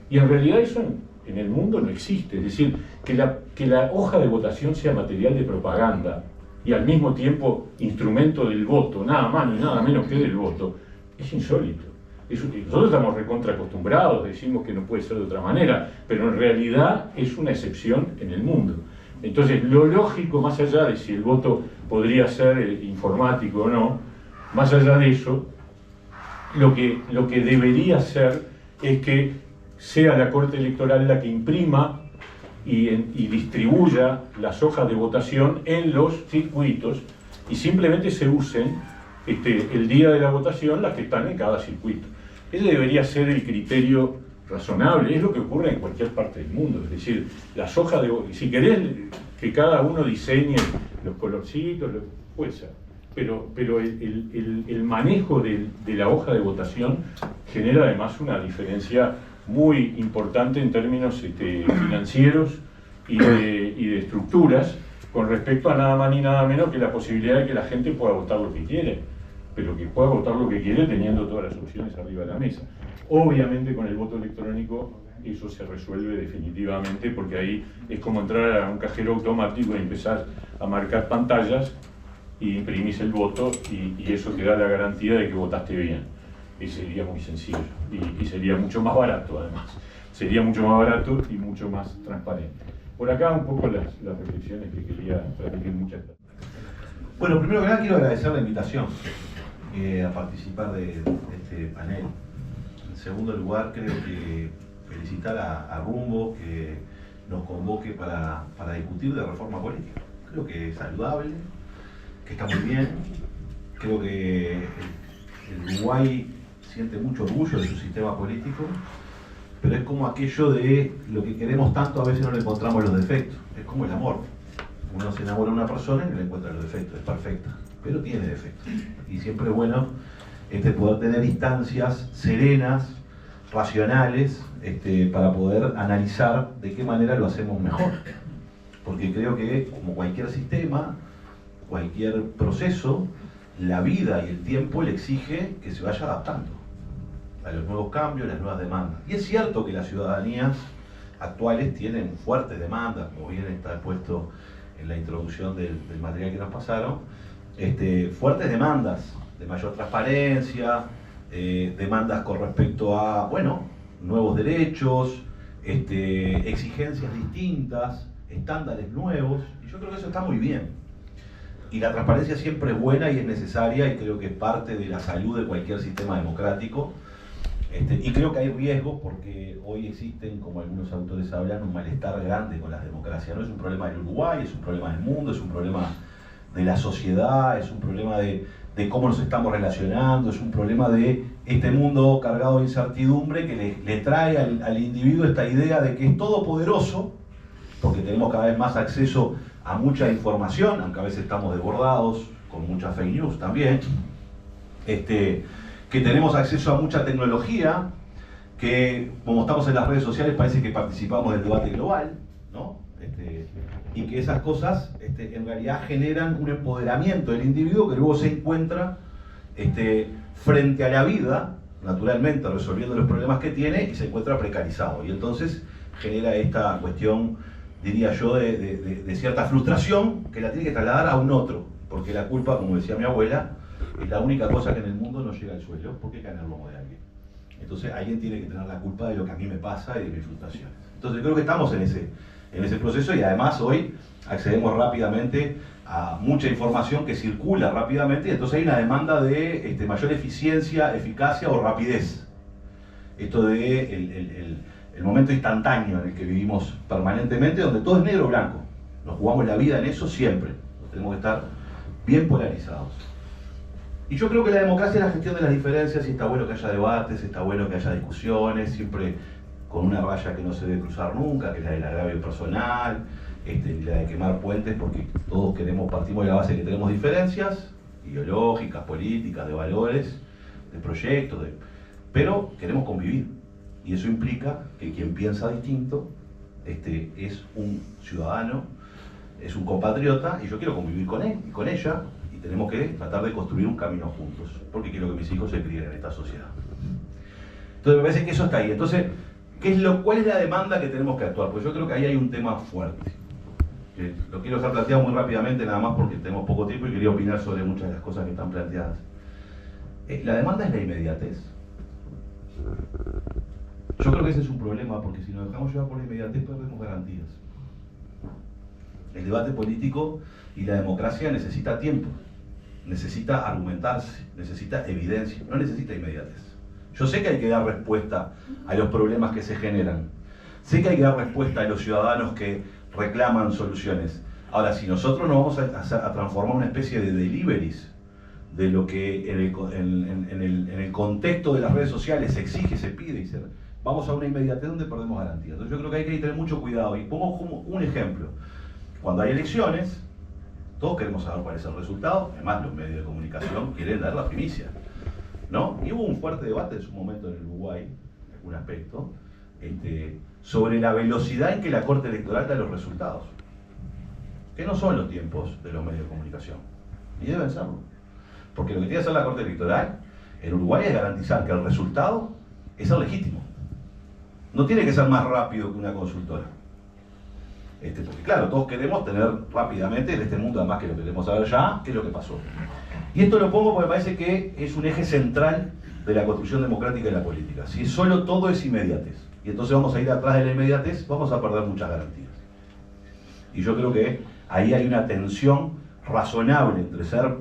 y en realidad eso en el mundo no existe. Es decir, que la hoja de votación sea material de propaganda y al mismo tiempo instrumento del voto, nada más ni nada menos que del voto, es insólito. Nosotros estamos recontra acostumbrados, decimos que no puede ser de otra manera, pero en realidad es una excepción en el mundo. Entonces, lo lógico, más allá de si el voto podría ser informático o no, más allá de eso, lo que debería ser es que sea la Corte Electoral la que imprima y distribuya las hojas de votación en los circuitos, y simplemente se usen el día de la votación las que están en cada circuito. Ese debería ser el criterio razonable, es lo que ocurre en cualquier parte del mundo. Es decir, las hojas de votación, si querés que cada uno diseñe los colorcitos, puede ser, pero el manejo de la hoja de votación genera además una diferencia muy importante en términos financieros y de estructuras, con respecto a nada más ni nada menos que la posibilidad de que la gente pueda votar lo que quiere, pero que pueda votar lo que quiere teniendo todas las opciones arriba de la mesa. Obviamente con el voto electrónico eso se resuelve definitivamente, porque ahí es como entrar a un cajero automático y empezar a marcar pantallas y imprimís el voto, y eso te da la garantía de que votaste bien. Y sería muy sencillo y sería mucho más barato, además. Sería mucho más barato y mucho más transparente. Por acá un poco las reflexiones que quería transmitir. Muchas gracias. Bueno, primero que nada quiero agradecer la invitación a participar de este panel. En segundo lugar, creo que felicitar a Rumbo que nos convoque para discutir de reforma política. Creo que es saludable, que está muy bien. Creo que el Uruguay siente mucho orgullo de su sistema político, pero es como aquello de lo que queremos tanto, a veces no le encontramos los defectos. Es como el amor. Uno se enamora de una persona y no le encuentra los defectos, es perfecta, pero tiene defectos. Y siempre es bueno poder tener instancias serenas, racionales, para poder analizar de qué manera lo hacemos mejor. Porque creo que, como cualquier sistema, cualquier proceso, la vida y el tiempo le exige que se vaya adaptando a los nuevos cambios, las nuevas demandas. Y es cierto que las ciudadanías actuales tienen fuertes demandas, como bien está puesto en la introducción del material que nos pasaron, fuertes demandas de mayor transparencia, demandas con respecto a, bueno, nuevos derechos, exigencias distintas, estándares nuevos, y yo creo que eso está muy bien. Y la transparencia siempre es buena y es necesaria, y creo que es parte de la salud de cualquier sistema democrático. Y creo que hay riesgos porque hoy existen, como algunos autores hablan, un malestar grande con las democracias. No es un problema del Uruguay, es un problema del mundo, es un problema de la sociedad, es un problema de cómo nos estamos relacionando, es un problema de este mundo cargado de incertidumbre que le trae al individuo esta idea de que es todopoderoso, porque tenemos cada vez más acceso a mucha información, aunque a veces estamos desbordados con mucha fake news también, que tenemos acceso a mucha tecnología, que como estamos en las redes sociales parece que participamos del debate global, ¿no? Y que esas cosas en realidad generan un empoderamiento del individuo que luego se encuentra frente a la vida, naturalmente resolviendo los problemas que tiene, y se encuentra precarizado. Y entonces genera esta cuestión, diría yo, de cierta frustración que la tiene que trasladar a un otro, porque la culpa, como decía mi abuela, es la única cosa que en el mundo no llega al suelo, porque cae en el lomo de alguien. Entonces alguien tiene que tener la culpa de lo que a mí me pasa y de mis frustraciones. Entonces creo que estamos en ese proceso, y además hoy accedemos rápidamente a mucha información que circula rápidamente, y entonces hay una demanda de mayor eficiencia, eficacia o rapidez. Esto de el momento instantáneo en el que vivimos permanentemente, donde todo es negro o blanco. Nos jugamos la vida en eso siempre. Tenemos que estar bien polarizados. Y yo creo que la democracia es la gestión de las diferencias, y está bueno que haya debates, está bueno que haya discusiones, siempre con una raya que no se debe cruzar nunca, que es la del agravio personal, la de quemar puentes, porque todos partimos de la base de que tenemos diferencias ideológicas, políticas, de valores, de proyectos, pero queremos convivir. Y eso implica que quien piensa distinto es un ciudadano, es un compatriota, y yo quiero convivir con él y con ella, y tenemos que tratar de construir un camino juntos, porque quiero que mis hijos se críen en esta sociedad. Entonces me parece que eso está ahí. Entonces, ¿cuál es la demanda que tenemos que actuar? Pues yo creo que ahí hay un tema fuerte. Lo quiero dejar planteado muy rápidamente, nada más porque tenemos poco tiempo y quería opinar sobre muchas de las cosas que están planteadas. La demanda es la inmediatez. Yo creo que ese es un problema, porque si nos dejamos llevar por la inmediatez perdemos garantías. El debate político y la democracia necesita tiempo, necesita argumentarse, necesita evidencia, no necesita inmediatez. Yo sé que hay que dar respuesta a los problemas que se generan, sé que hay que dar respuesta a los ciudadanos que reclaman soluciones. Ahora, si nosotros nos vamos a transformar en una especie de deliveries de lo que en el contexto de las redes sociales se exige, se pide, y vamos a una inmediatez donde perdemos garantías. Entonces yo creo que hay que tener mucho cuidado, y pongo como un ejemplo. Cuando hay elecciones, todos queremos saber cuál es el resultado, además los medios de comunicación quieren dar la primicia, ¿no? Y hubo un fuerte debate en su momento en el Uruguay, en algún aspecto, sobre la velocidad en que la Corte Electoral da los resultados, que no son los tiempos de los medios de comunicación, y deben serlo. Porque lo que tiene que hacer la Corte Electoral en Uruguay es garantizar que el resultado es el legítimo. No tiene que ser más rápido que una consultora. Porque claro, todos queremos tener rápidamente en este mundo, además que lo queremos saber ya, qué es lo que pasó. Y esto lo pongo porque me parece que es un eje central de la construcción democrática y la política. Si solo todo es inmediatez, y entonces vamos a ir atrás de la inmediatez, vamos a perder muchas garantías. Y yo creo que ahí hay una tensión razonable entre ser,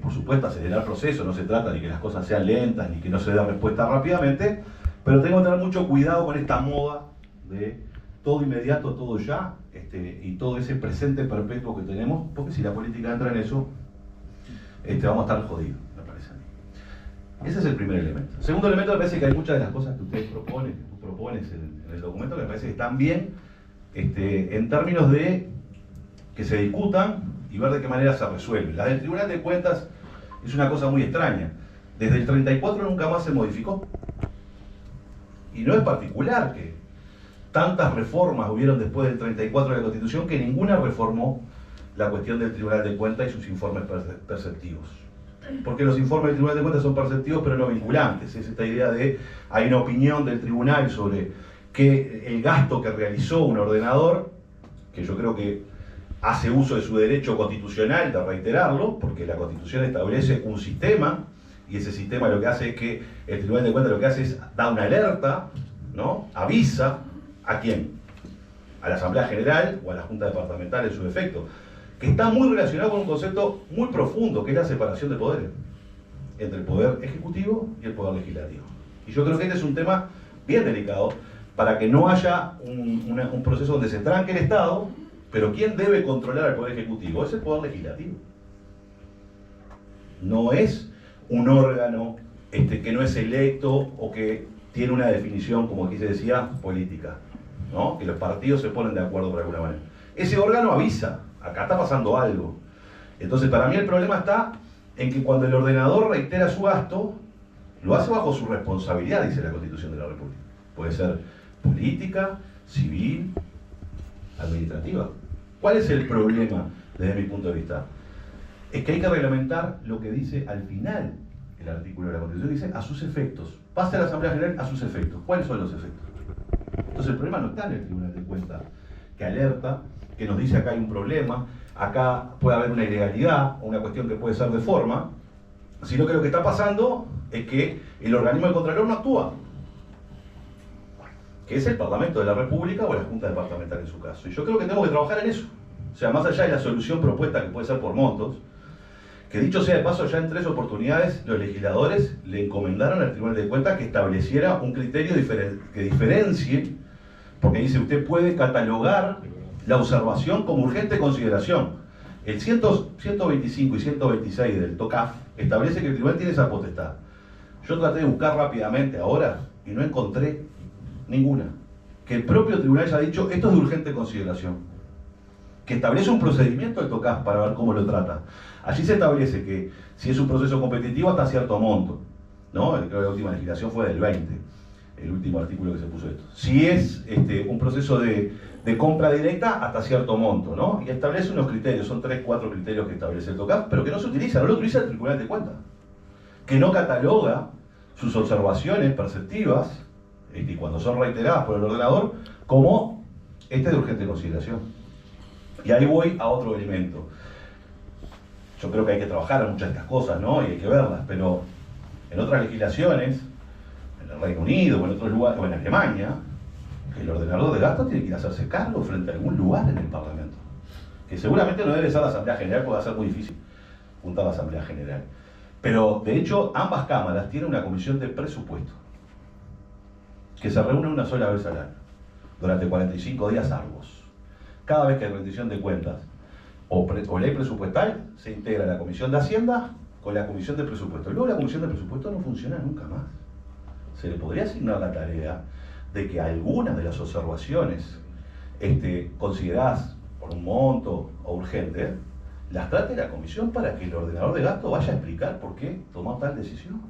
por supuesto, acelerar el proceso. No se trata de que las cosas sean lentas ni que no se dé respuesta rápidamente, pero tenemos que tener mucho cuidado con esta moda de todo inmediato, todo ya, y todo ese presente perpetuo que tenemos, porque si la política entra en eso, vamos a estar jodidos, me parece a mí. Ese es el primer elemento. El segundo elemento, me parece que hay muchas de las cosas que ustedes proponen, que tú propones en el documento, que me parece que están bien en términos de que se discutan y ver de qué manera se resuelve. La del Tribunal de Cuentas es una cosa muy extraña. Desde el 34 nunca más se modificó. Y no es particular que tantas reformas hubieron después del 34 de la Constitución que ninguna reformó la cuestión del Tribunal de Cuentas y sus informes perceptivos. Porque los informes del Tribunal de Cuentas son perceptivos pero no vinculantes. Es esta idea de hay una opinión del tribunal sobre que el gasto que realizó un ordenador, que yo creo que hace uso de su derecho constitucional de reiterarlo, porque la Constitución establece un sistema, y ese sistema lo que hace es que el Tribunal de Cuentas lo que hace es dar una alerta, ¿no? Avisa ¿a quién? A la Asamblea General o a la Junta Departamental en su defecto, que está muy relacionado con un concepto muy profundo, que es la separación de poderes entre el poder ejecutivo y el poder legislativo. Y yo creo que este es un tema bien delicado para que no haya un proceso donde se tranque el Estado, pero ¿quién debe controlar al poder ejecutivo? Es el poder legislativo. No es un órgano que no es electo o que tiene una definición, como aquí se decía, política, ¿no? Que los partidos se ponen de acuerdo por alguna manera. Ese órgano avisa, acá está pasando algo. Entonces, para mí el problema está en que cuando el ordenador reitera su gasto, lo hace bajo su responsabilidad, dice la Constitución de la República. Puede ser política, civil, administrativa. ¿Cuál es el problema desde mi punto de vista? Es que hay que reglamentar lo que dice al final el artículo de la Constitución, dice a sus efectos. Pase a la Asamblea General a sus efectos. ¿Cuáles son los efectos? Entonces el problema no está en el Tribunal de Cuentas, que alerta, que nos dice acá hay un problema, acá puede haber una ilegalidad, o una cuestión que puede ser de forma, sino que lo que está pasando es que el organismo de Contralor no actúa, que es el Parlamento de la República o la Junta Departamental en su caso. Y yo creo que tenemos que trabajar en eso. O sea, más allá de la solución propuesta que puede ser por montos, que dicho sea de paso, ya en 3 oportunidades los legisladores le encomendaron al Tribunal de Cuentas que estableciera un criterio que diferencie, porque dice, usted puede catalogar la observación como urgente consideración. El 125 y 126 del TOCAF establece que el tribunal tiene esa potestad. Yo traté de buscar rápidamente ahora y no encontré ninguna. Que el propio tribunal haya dicho, esto es de urgente consideración. Que establece un procedimiento del TOCAF para ver cómo lo trata. Allí se establece que si es un proceso competitivo hasta cierto monto, ¿no? Creo que la última legislación fue del 20, el último artículo que se puso esto. Si es un proceso de compra directa hasta cierto monto, ¿no? Y establece unos criterios, son 3, 4 criterios que establece el TOCAF, pero que no se utilizan, no lo utiliza el Tribunal de Cuentas. Que no cataloga sus observaciones perceptivas, y cuando son reiteradas por el ordenador, como de urgente consideración. Y ahí voy a otro elemento. Yo creo que hay que trabajar en muchas de estas cosas, ¿no? Y hay que verlas, pero en otras legislaciones, en el Reino Unido o en otros lugares, o en Alemania, el ordenador de gasto tiene que ir a hacerse cargo frente a algún lugar en el Parlamento. Que seguramente no debe ser la Asamblea General, porque va a ser muy difícil juntar la Asamblea General. Pero, de hecho, ambas cámaras tienen una comisión de presupuesto, que se reúne una sola vez al año, durante 45 días arduos. Cada vez que hay rendición de cuentas o ley presupuestal, se integra la Comisión de Hacienda con la Comisión de Presupuesto. Luego la Comisión de Presupuesto no funciona nunca más. Se le podría asignar la tarea de que algunas de las observaciones consideradas por un monto o urgente, las trate la Comisión para que el ordenador de gasto vaya a explicar por qué tomó tal decisión.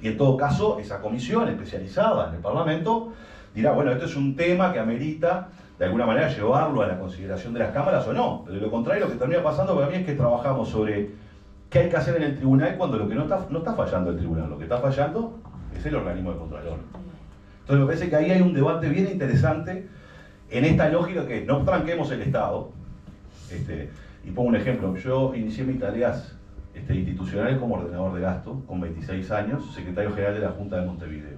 Y en todo caso, esa comisión especializada en el Parlamento dirá, bueno, esto es un tema que amerita de alguna manera llevarlo a la consideración de las cámaras o no. Pero de lo contrario, lo que termina pasando para mí es que trabajamos sobre qué hay que hacer en el tribunal cuando lo que no está fallando el tribunal, lo que está fallando es el organismo de Contralor. Entonces me parece que ahí hay un debate bien interesante en esta lógica que no tranquemos el Estado. Y pongo un ejemplo, yo inicié mis tareas institucionales como ordenador de gasto con 26 años, secretario general de la Junta de Montevideo.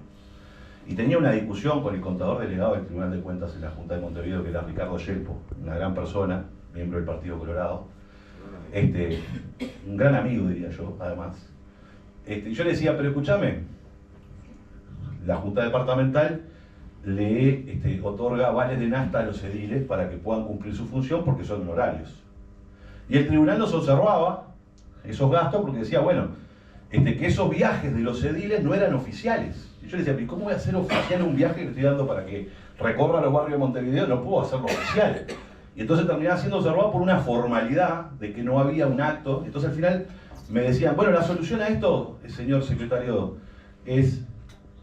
Y tenía una discusión con el contador delegado del Tribunal de Cuentas en la Junta de Montevideo, que era Ricardo Yelpo, una gran persona, miembro del Partido Colorado, un gran amigo, diría yo, además. Yo le decía, pero escúchame, la Junta Departamental le otorga vales de nafta a los ediles para que puedan cumplir su función porque son honorarios. Y el tribunal nos observaba esos gastos porque decía, bueno, que esos viajes de los ediles no eran oficiales. Y yo le decía, ¿cómo voy a hacer oficial un viaje que estoy dando para que recorra los barrios de Montevideo? No puedo hacerlo oficial. Y entonces terminaba siendo observado por una formalidad de que no había un acto. Entonces al final me decían, bueno, la solución a esto, señor secretario, es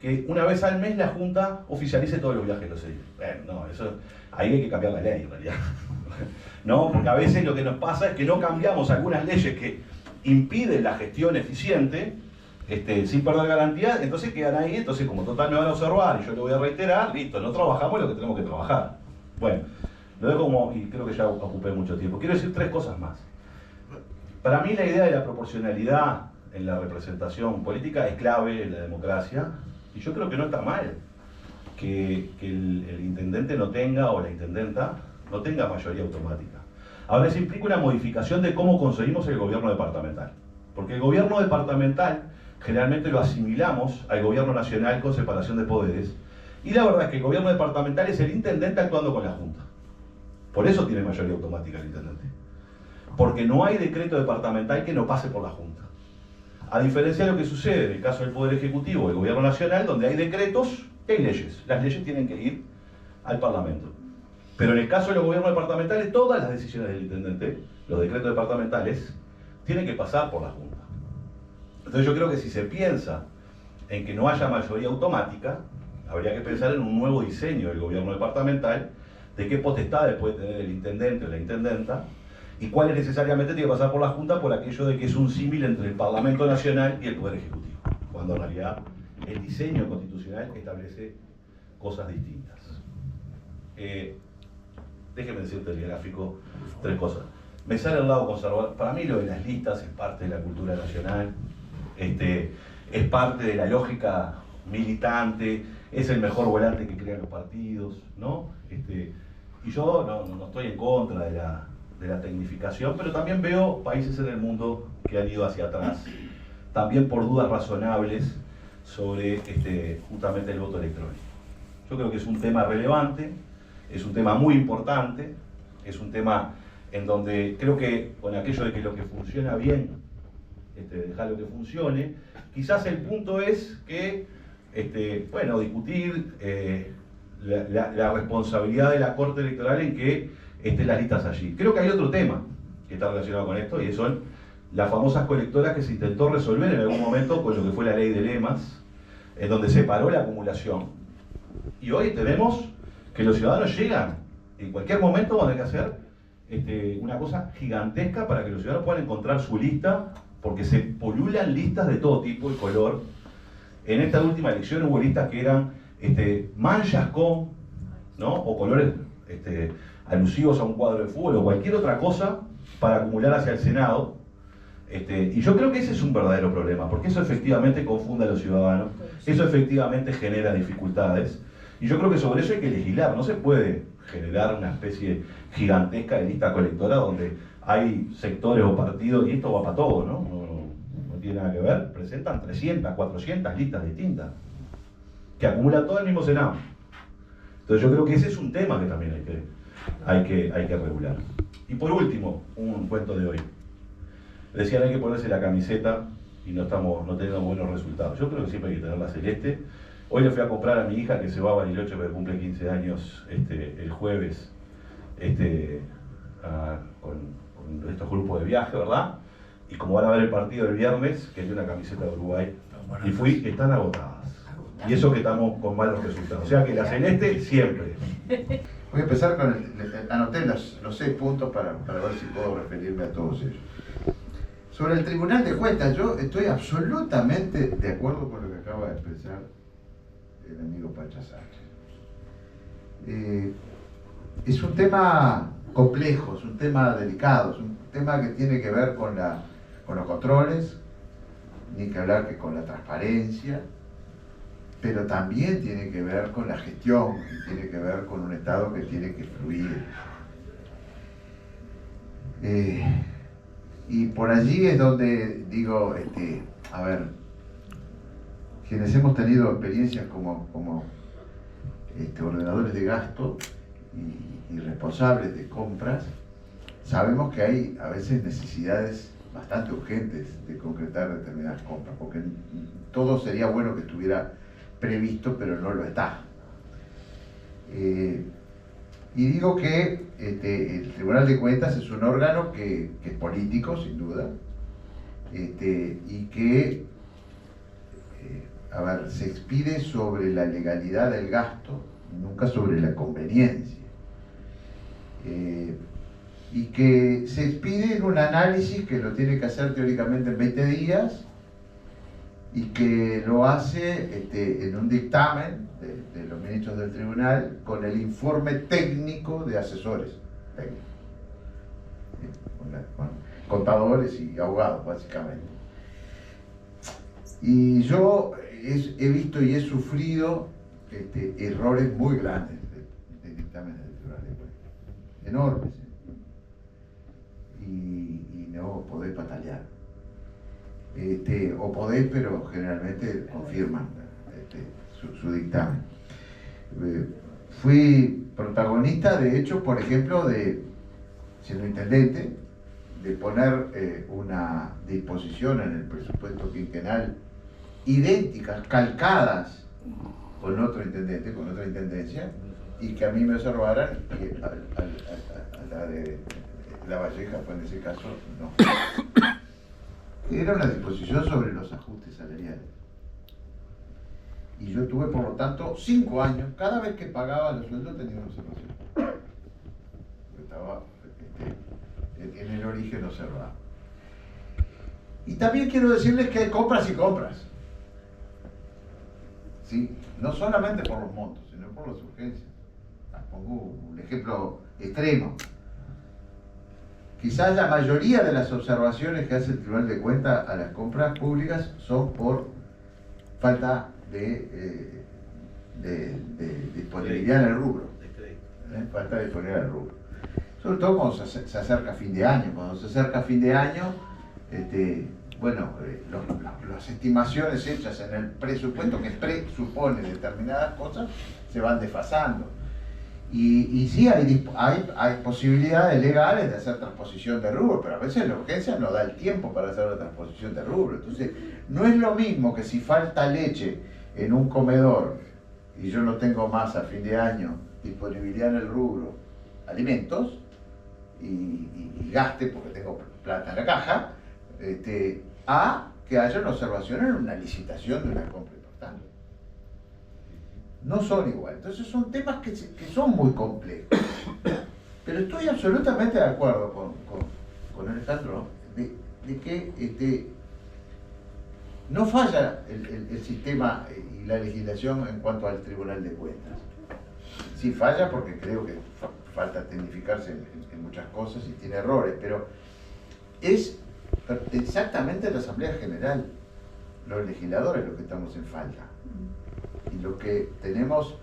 que una vez al mes la Junta oficialice todos los viajes de los ediles. Bueno, no, eso, ahí hay que cambiar la ley en realidad. No, porque a veces lo que nos pasa es que no cambiamos algunas leyes que impiden la gestión eficiente, sin perder garantía, entonces quedan ahí, entonces como total me van a observar y yo lo voy a reiterar, listo, no trabajamos lo que tenemos que trabajar. Bueno, lo dejo como, y creo que ya ocupé mucho tiempo. Quiero decir 3 cosas más. Para mí la idea de la proporcionalidad en la representación política es clave en la democracia, y yo creo que no está mal que el intendente no tenga, o la intendenta, no tenga mayoría automática. Ahora eso implica una modificación de cómo conseguimos el gobierno departamental. Porque el gobierno departamental generalmente lo asimilamos al gobierno nacional con separación de poderes. Y la verdad es que el gobierno departamental es el intendente actuando con la Junta. Por eso tiene mayoría automática el intendente. Porque no hay decreto departamental que no pase por la Junta. A diferencia de lo que sucede en el caso del Poder Ejecutivo, el gobierno nacional, donde hay decretos y hay leyes. Las leyes tienen que ir al Parlamento. Pero en el caso de los gobiernos departamentales, todas las decisiones del intendente, los decretos departamentales, tienen que pasar por la Junta. Entonces yo creo que si se piensa en que no haya mayoría automática, habría que pensar en un nuevo diseño del gobierno departamental, de qué potestades puede tener el intendente o la intendenta, y cuáles necesariamente tiene que pasar por la Junta por aquello de que es un símil entre el Parlamento Nacional y el Poder Ejecutivo, cuando en realidad el diseño constitucional establece cosas distintas. Déjeme decir telegráfico 3 cosas. Me sale al lado conservador. Para mí lo de las listas es parte de la cultura nacional, es parte de la lógica militante, es el mejor volante que crean los partidos, ¿no? Y yo no estoy en contra de la tecnificación, pero también veo países en el mundo que han ido hacia atrás, también por dudas razonables sobre justamente el voto electrónico. Yo creo que es un tema relevante, es un tema muy importante, es un tema en donde creo que con aquello de que lo que funciona bien, dejar lo que funcione, quizás el punto es que, bueno, discutir la responsabilidad de la Corte Electoral en que estén las listas allí. Creo que hay otro tema que está relacionado con esto, y son las famosas colectoras que se intentó resolver en algún momento con lo que fue la ley de lemas, en donde se paró la acumulación. Y hoy tenemos que los ciudadanos llegan, en cualquier momento van a tener que hacer una cosa gigantesca para que los ciudadanos puedan encontrar su lista, porque se pululan listas de todo tipo y color. En esta última elección hubo listas que eran manchas con, ¿no? O colores alusivos a un cuadro de fútbol o cualquier otra cosa para acumular hacia el Senado. Y yo creo que ese es un verdadero problema, porque eso efectivamente confunde a los ciudadanos, eso efectivamente genera dificultades. Y yo creo que sobre eso hay que legislar. No se puede generar una especie gigantesca de lista colectora donde hay sectores o partidos, y esto va para todo, ¿no? No tiene nada que ver. Presentan 300, 400 listas distintas que acumulan todo el mismo Senado. Entonces yo creo que ese es un tema que también hay que regular. Y por último, un cuento de hoy. Decían hay que ponerse la camiseta y no teniendo buenos resultados. Yo creo que siempre hay que tener la celeste. Hoy le fui a comprar a mi hija que se va a Bariloche porque cumple 15 años el jueves con estos grupos de viaje, ¿verdad? Y como van a ver el partido del viernes, que hay una camiseta de Uruguay, y fui, están agotadas. Y eso que estamos con malos resultados. O sea que la celeste siempre. Voy a empezar con anoté los 6 puntos para ver si puedo referirme a todos ellos. Sobre el Tribunal de Cuentas, yo estoy absolutamente de acuerdo con lo que acaba de expresar el amigo Pacha Sánchez. Es un tema complejo, es un tema delicado, es un tema que tiene que ver con los controles, ni que hablar que con la transparencia, pero también tiene que ver con la gestión, y tiene que ver con un Estado que tiene que fluir. Y por allí es donde digo, a ver, quienes hemos tenido experiencias como ordenadores de gasto y responsables de compras, sabemos que hay a veces necesidades bastante urgentes de concretar determinadas compras, porque todo sería bueno que estuviera previsto, pero no lo está. Y digo que el Tribunal de Cuentas es un órgano que es político, sin duda, y que, se expide sobre la legalidad del gasto, nunca sobre la conveniencia. Y que se expide en un análisis que lo tiene que hacer teóricamente en 20 días y que lo hace en un dictamen de los ministros del tribunal con el informe técnico de asesores técnicos, con contadores y abogados básicamente. Y yo he visto y he sufrido errores muy grandes de dictámenes del tribunal de cuentas, enormes, y no podés patalear. O podés, pero generalmente confirman su dictamen. Fui protagonista, de hecho, por ejemplo, siendo intendente, de poner una disposición en el presupuesto quinquenal idénticas, calcadas con otro intendente, con otra intendencia, y que a mí me observaran, y a la de La Valleja, pues en ese caso, no. Era una disposición sobre los ajustes salariales. Y yo tuve, por lo tanto, 5 años, cada vez que pagaba los sueldos tenía una observación. Estaba en el origen observado. Y también quiero decirles que hay compras y compras. ¿Sí? No solamente por los montos, sino por las urgencias. Pongo un ejemplo extremo. Quizás la mayoría de las observaciones que hace el Tribunal de Cuentas a las compras públicas son por falta de disponibilidad en el rubro. Falta de disponibilidad en el rubro. Sobre todo cuando se acerca fin de año. Cuando se acerca fin de año, las estimaciones hechas en el presupuesto que presupone determinadas cosas se van desfasando. Y sí hay posibilidades legales de hacer transposición de rubro, pero a veces la urgencia no da el tiempo para hacer la transposición de rubro. Entonces, no es lo mismo que si falta leche en un comedor y yo no tengo más a fin de año disponibilidad en el rubro alimentos y gaste porque tengo plata en la caja, a que haya una observación en una licitación de una compra importante. No son igual. Entonces son temas que son muy complejos. Pero estoy absolutamente de acuerdo con Alejandro de que no falla el sistema y la legislación en cuanto al Tribunal de Cuentas. Sí falla porque creo que falta tecnificarse en muchas cosas y tiene errores, pero es exactamente la Asamblea General, los legisladores, los que estamos en falta. Y lo que tenemos,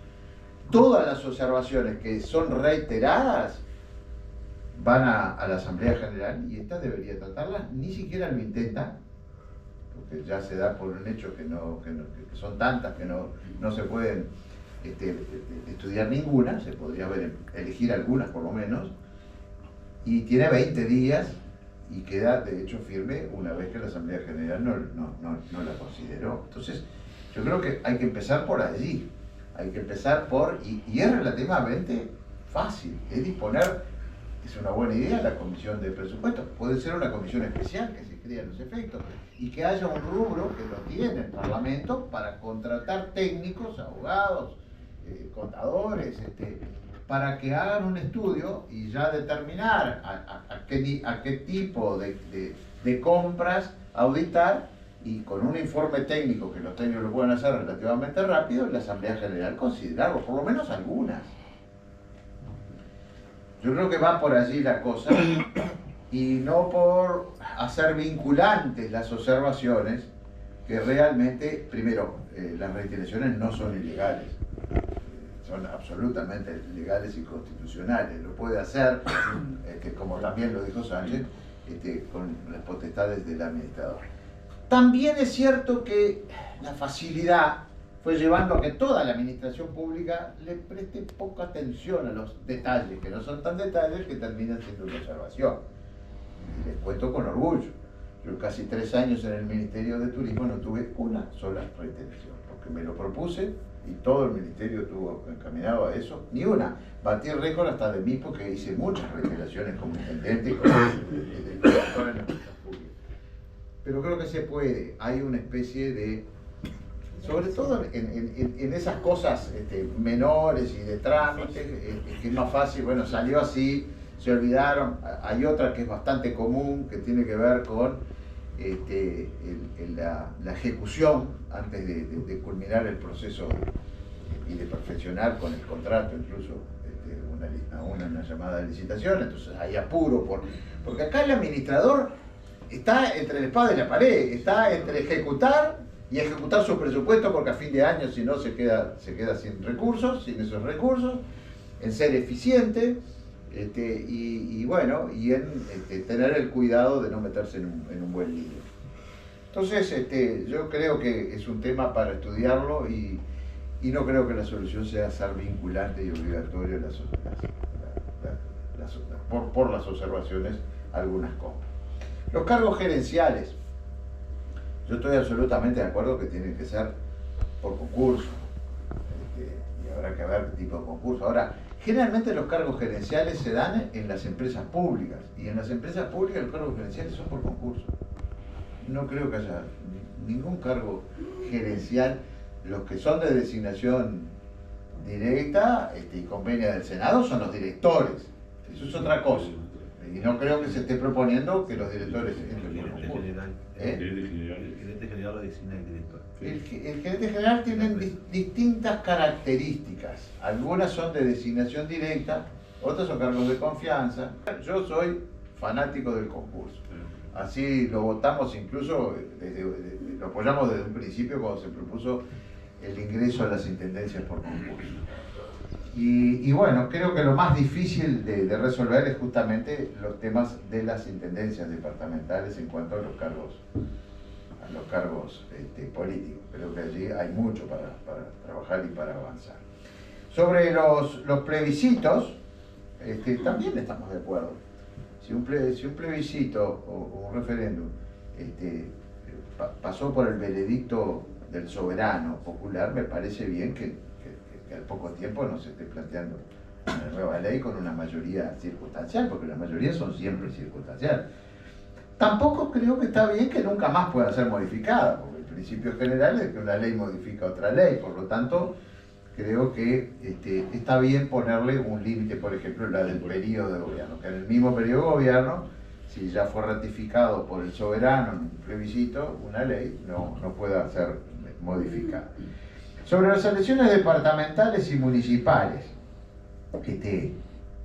todas las observaciones que son reiteradas van a la Asamblea General y esta debería tratarlas, ni siquiera lo intenta, porque ya se da por un hecho que son tantas que no se pueden estudiar ninguna, se podría elegir algunas por lo menos, y tiene 20 días y queda de hecho firme una vez que la Asamblea General no la consideró. Entonces, yo creo que hay que empezar por allí, hay que empezar y es relativamente fácil, es disponer, es una buena idea la comisión de presupuestos, puede ser una comisión especial que se crea los efectos y que haya un rubro que lo tiene el Parlamento para contratar técnicos, abogados, contadores, para que hagan un estudio y ya determinar a qué tipo de compras auditar, y con un informe técnico que los técnicos lo pueden hacer relativamente rápido, la Asamblea General considerarlo, por lo menos algunas. Yo creo que va por allí la cosa, y no por hacer vinculantes las observaciones, que realmente, primero, las reiteraciones no son ilegales, son absolutamente legales y constitucionales. Lo puede hacer, como también lo dijo Sánchez, con las potestades del administrador. También es cierto que la facilidad fue llevando a que toda la administración pública le preste poca atención a los detalles, que no son tan detalles que terminan siendo una observación. Y les cuento con orgullo. Yo casi 3 años en el Ministerio de Turismo no tuve una sola reiteración, porque me lo propuse y todo el Ministerio estuvo encaminado a eso, ni una. Batí el récord hasta de mí porque hice muchas reiteraciones como intendente y como director en la empresa pública. Pero creo que se puede, hay una especie de, sobre todo en esas cosas menores y de trámite, que es más fácil, bueno, salió así, se olvidaron. Hay otra que es bastante común, que tiene que ver con la ejecución antes de culminar el proceso y de perfeccionar con el contrato, incluso una llamada de licitación. Entonces hay apuro, porque acá el administrador está entre la espada y la pared, está entre ejecutar y ejecutar su presupuesto, porque a fin de año si no se queda sin recursos, sin esos recursos, en ser eficiente. Y bueno, y en tener el cuidado de no meterse en un buen lío. Entonces, yo creo que es un tema para estudiarlo y no creo que la solución sea ser vinculante y obligatoria por las observaciones, algunas cosas. Los cargos gerenciales, yo estoy absolutamente de acuerdo que tienen que ser por concurso, y habrá que ver qué tipo de concurso. Ahora, generalmente los cargos gerenciales se dan en las empresas públicas, y en las empresas públicas los cargos gerenciales son por concurso. No creo que haya ningún cargo gerencial. Los que son de designación directa y convenia del Senado son los directores. Eso es otra cosa. Y no creo que se esté proponiendo que los directores entren por concurso. El gerente general lo designa el director. El gerente general tiene distintas características. Algunas son de designación directa, otras son cargos de confianza. Yo soy fanático del concurso. Así lo votamos, incluso lo apoyamos desde un principio cuando se propuso el ingreso a las intendencias por concurso. Y bueno, creo que lo más difícil de resolver es justamente los temas de las intendencias departamentales en cuanto a los cargos políticos. Creo que allí hay mucho para trabajar y para avanzar. Sobre los plebiscitos, también estamos de acuerdo. Si un plebiscito o un referéndum pasó por el veredicto del soberano popular, me parece bien que al poco tiempo no se esté planteando una nueva ley con una mayoría circunstancial, porque las mayorías son siempre circunstanciales. Tampoco creo que está bien que nunca más pueda ser modificada, porque el principio general es que una ley modifica otra ley. Por lo tanto, creo que está bien ponerle un límite, por ejemplo, la del periodo de gobierno, que en el mismo periodo de gobierno, si ya fue ratificado por el soberano en un plebiscito, una ley no pueda ser modificada. Sobre las elecciones departamentales y municipales,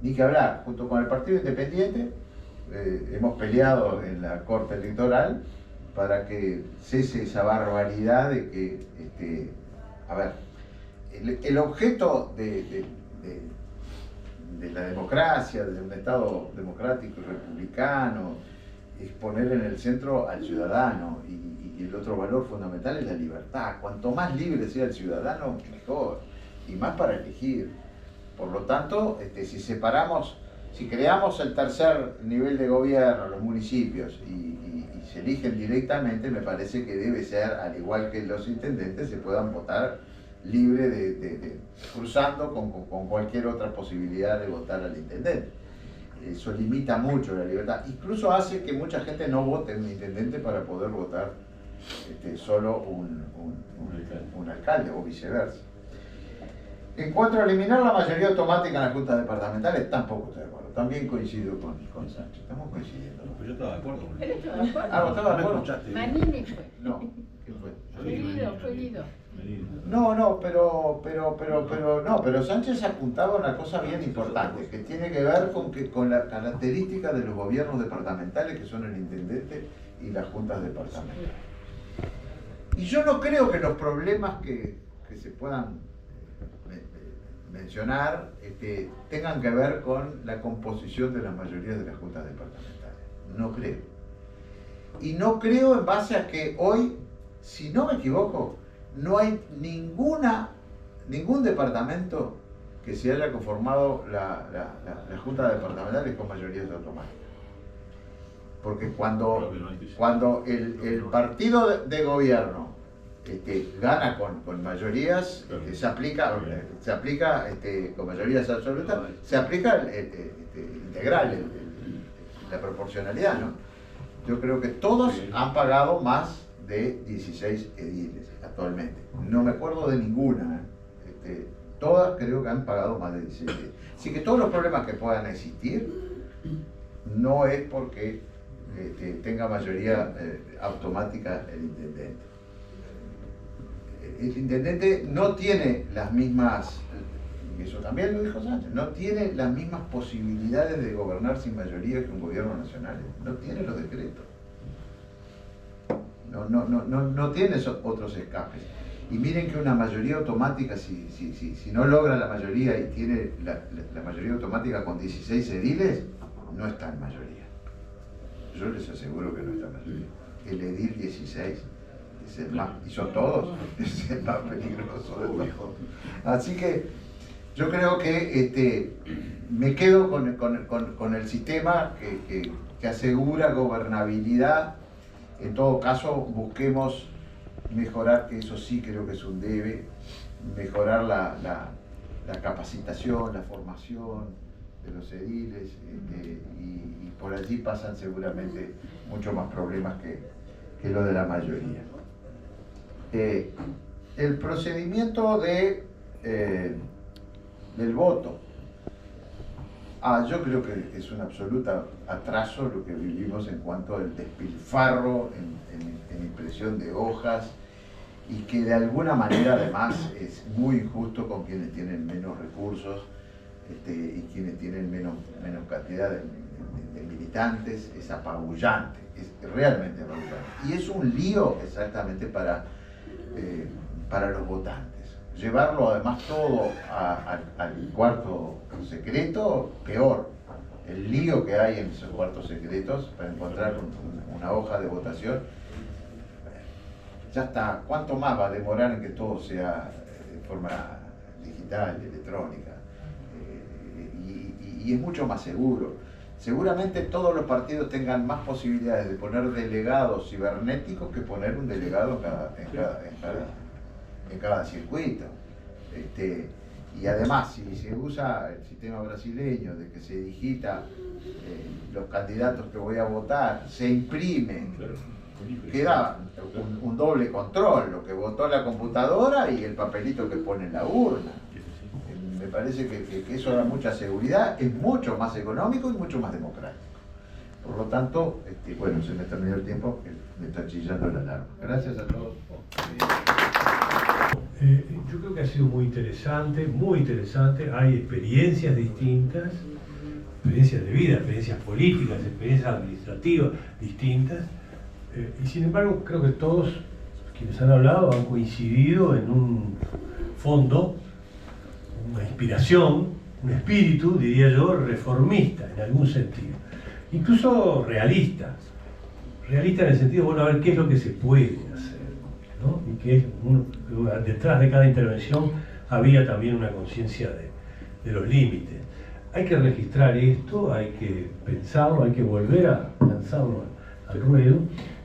ni que hablar. Junto con el Partido Independiente hemos peleado en la Corte Electoral para que cese esa barbaridad de que, el objeto de la democracia, de un Estado democrático y republicano, es poner en el centro al ciudadano, y el otro valor fundamental es la libertad. Cuanto más libre sea el ciudadano, mejor, y más para elegir. Por lo tanto, si creamos el tercer nivel de gobierno, los municipios, y se eligen directamente, me parece que debe ser, al igual que los intendentes, se puedan votar libre cruzando con cualquier otra posibilidad de votar al intendente. Eso limita mucho la libertad. Incluso hace que mucha gente no vote un intendente para poder votar solo un alcalde, o viceversa. En cuanto a eliminar la mayoría automática en las juntas departamentales, tampoco estoy de acuerdo. También coincido con Sánchez. Estamos coincidiendo. No, pero yo estaba de acuerdo con Él él. estaba de acuerdo. Ah, ¿vos estabas de ¿Me acuerdo? escuchaste? Manini fue. No. ¿Quién fue? Fue Guido. No, pero Sánchez apuntaba a una cosa bien importante, que tiene que ver con la característica de los gobiernos departamentales, que son el intendente y las juntas departamentales. Y yo no creo que los problemas que se puedan mencionar tengan que ver con la composición de las mayorías de las juntas departamentales. No creo. Y no creo en base a que hoy, si no me equivoco, no hay ningún departamento que se haya conformado las juntas departamentales con mayorías automáticas. porque cuando el partido de gobierno gana con mayorías, se aplica con mayorías absolutas, se aplica integral, la proporcionalidad, ¿no? Yo creo que todos han pagado más de 16 ediles actualmente. No me acuerdo de ninguna. Todas creo que han pagado más de 16 ediles. Así que todos los problemas que puedan existir no es porque tenga mayoría automática el intendente. El intendente no tiene las mismas, y eso también lo dijo Sánchez, no tiene las mismas posibilidades de gobernar sin mayoría que un gobierno nacional. No tiene los decretos. No tiene esos otros escapes. Y miren que una mayoría automática, si no logra la mayoría y tiene la mayoría automática con 16 ediles, no está en mayoría. Yo les aseguro que no está en mayoría. El edil 16 es el más, y son todos, es el más peligroso de todos. Así que yo creo que me quedo con el sistema que asegura gobernabilidad. En todo caso, busquemos mejorar, que eso sí creo que es un debe, mejorar la capacitación, la formación de los ediles, y por allí pasan seguramente muchos más problemas que lo de la mayoría. El procedimiento del voto. Yo creo que es un absoluto atraso lo que vivimos en cuanto al despilfarro en impresión de hojas, y que de alguna manera además es muy injusto con quienes tienen menos recursos y quienes tienen menos cantidad de militantes. Es apabullante, es realmente apabullante. Y es un lío exactamente para los votantes. Llevarlo además todo al cuarto secreto, peor. El lío que hay en esos cuartos secretos para encontrar una hoja de votación. Ya está, ¿cuánto más va a demorar en que todo sea de forma digital, electrónica? Y es mucho más seguro. Seguramente todos los partidos tengan más posibilidades de poner delegados cibernéticos que poner un delegado en cada circuito. Y además, si se usa el sistema brasileño de que se digita los candidatos que voy a votar, se imprime, queda un doble control, lo que votó en la computadora y el papelito que pone en la urna. Me parece que eso da mucha seguridad, es mucho más económico y mucho más democrático. Por lo tanto, bueno, se me terminó el tiempo, me está chillando la alarma. Gracias a todos. Yo creo que ha sido muy interesante, hay experiencias distintas, experiencias de vida, experiencias políticas, experiencias administrativas distintas, y sin embargo creo que todos quienes han hablado han coincidido en un fondo, una inspiración, un espíritu, diría yo, reformista en algún sentido, incluso realista en el sentido, bueno, a ver qué es lo que se puede hacer, ¿no? Y que detrás de cada intervención había también una conciencia de los límites. Hay que registrar esto, hay que pensarlo, hay que volver a lanzarlo al ruedo.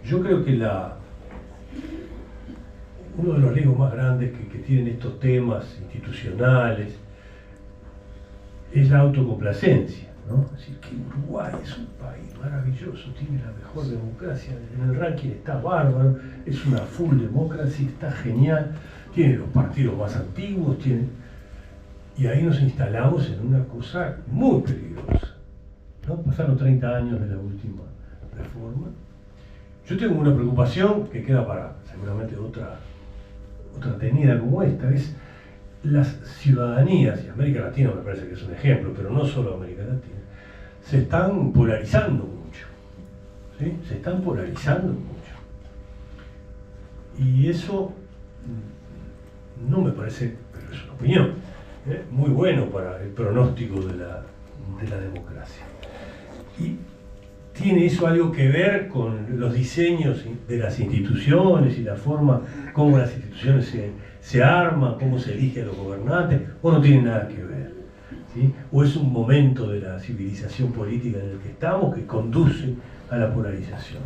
Yo creo que uno de los riesgos más grandes que tienen estos temas institucionales es la autocomplacencia, ¿no? Es decir, que Uruguay es un país maravilloso, tiene la mejor democracia, en el ranking está bárbaro, es una full democracy, está genial, tiene los partidos más antiguos, y ahí nos instalamos en una cosa muy peligrosa, ¿no? Pasaron 30 años de la última reforma. Yo tengo una preocupación que queda para seguramente otra tenida como esta, es las ciudadanías, y América Latina me parece que es un ejemplo, pero no solo América Latina, se están polarizando mucho, ¿sí? Se están polarizando mucho. Y eso no me parece, pero es una opinión, muy bueno para el pronóstico de la democracia. Y ¿tiene eso algo que ver con los diseños de las instituciones y la forma como las instituciones se arman, cómo se elige a los gobernantes? ¿O no tiene nada que ver? ¿sí? ¿O es un momento de la civilización política en el que estamos que conduce a la polarización?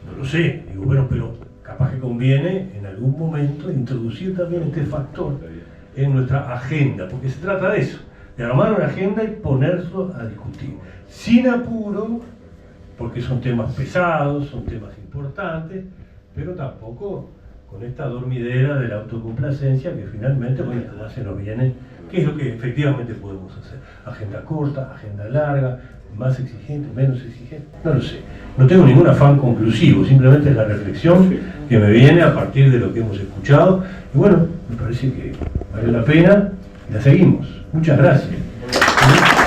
No lo sé, digo, bueno, pero capaz que conviene en algún momento introducir también este factor en nuestra agenda, porque se trata de eso, de armar una agenda y ponerlo a discutir, sin apuro, porque son temas pesados, son temas importantes, pero tampoco con esta dormidera de la autocomplacencia que finalmente, bueno, como se nos viene, ¿qué es lo que efectivamente podemos hacer? Agenda corta, agenda larga, más exigente, menos exigente, no lo sé. No tengo ningún afán conclusivo, simplemente es la reflexión que me viene a partir de lo que hemos escuchado. Y bueno, me parece que vale la pena y la seguimos. Muchas gracias.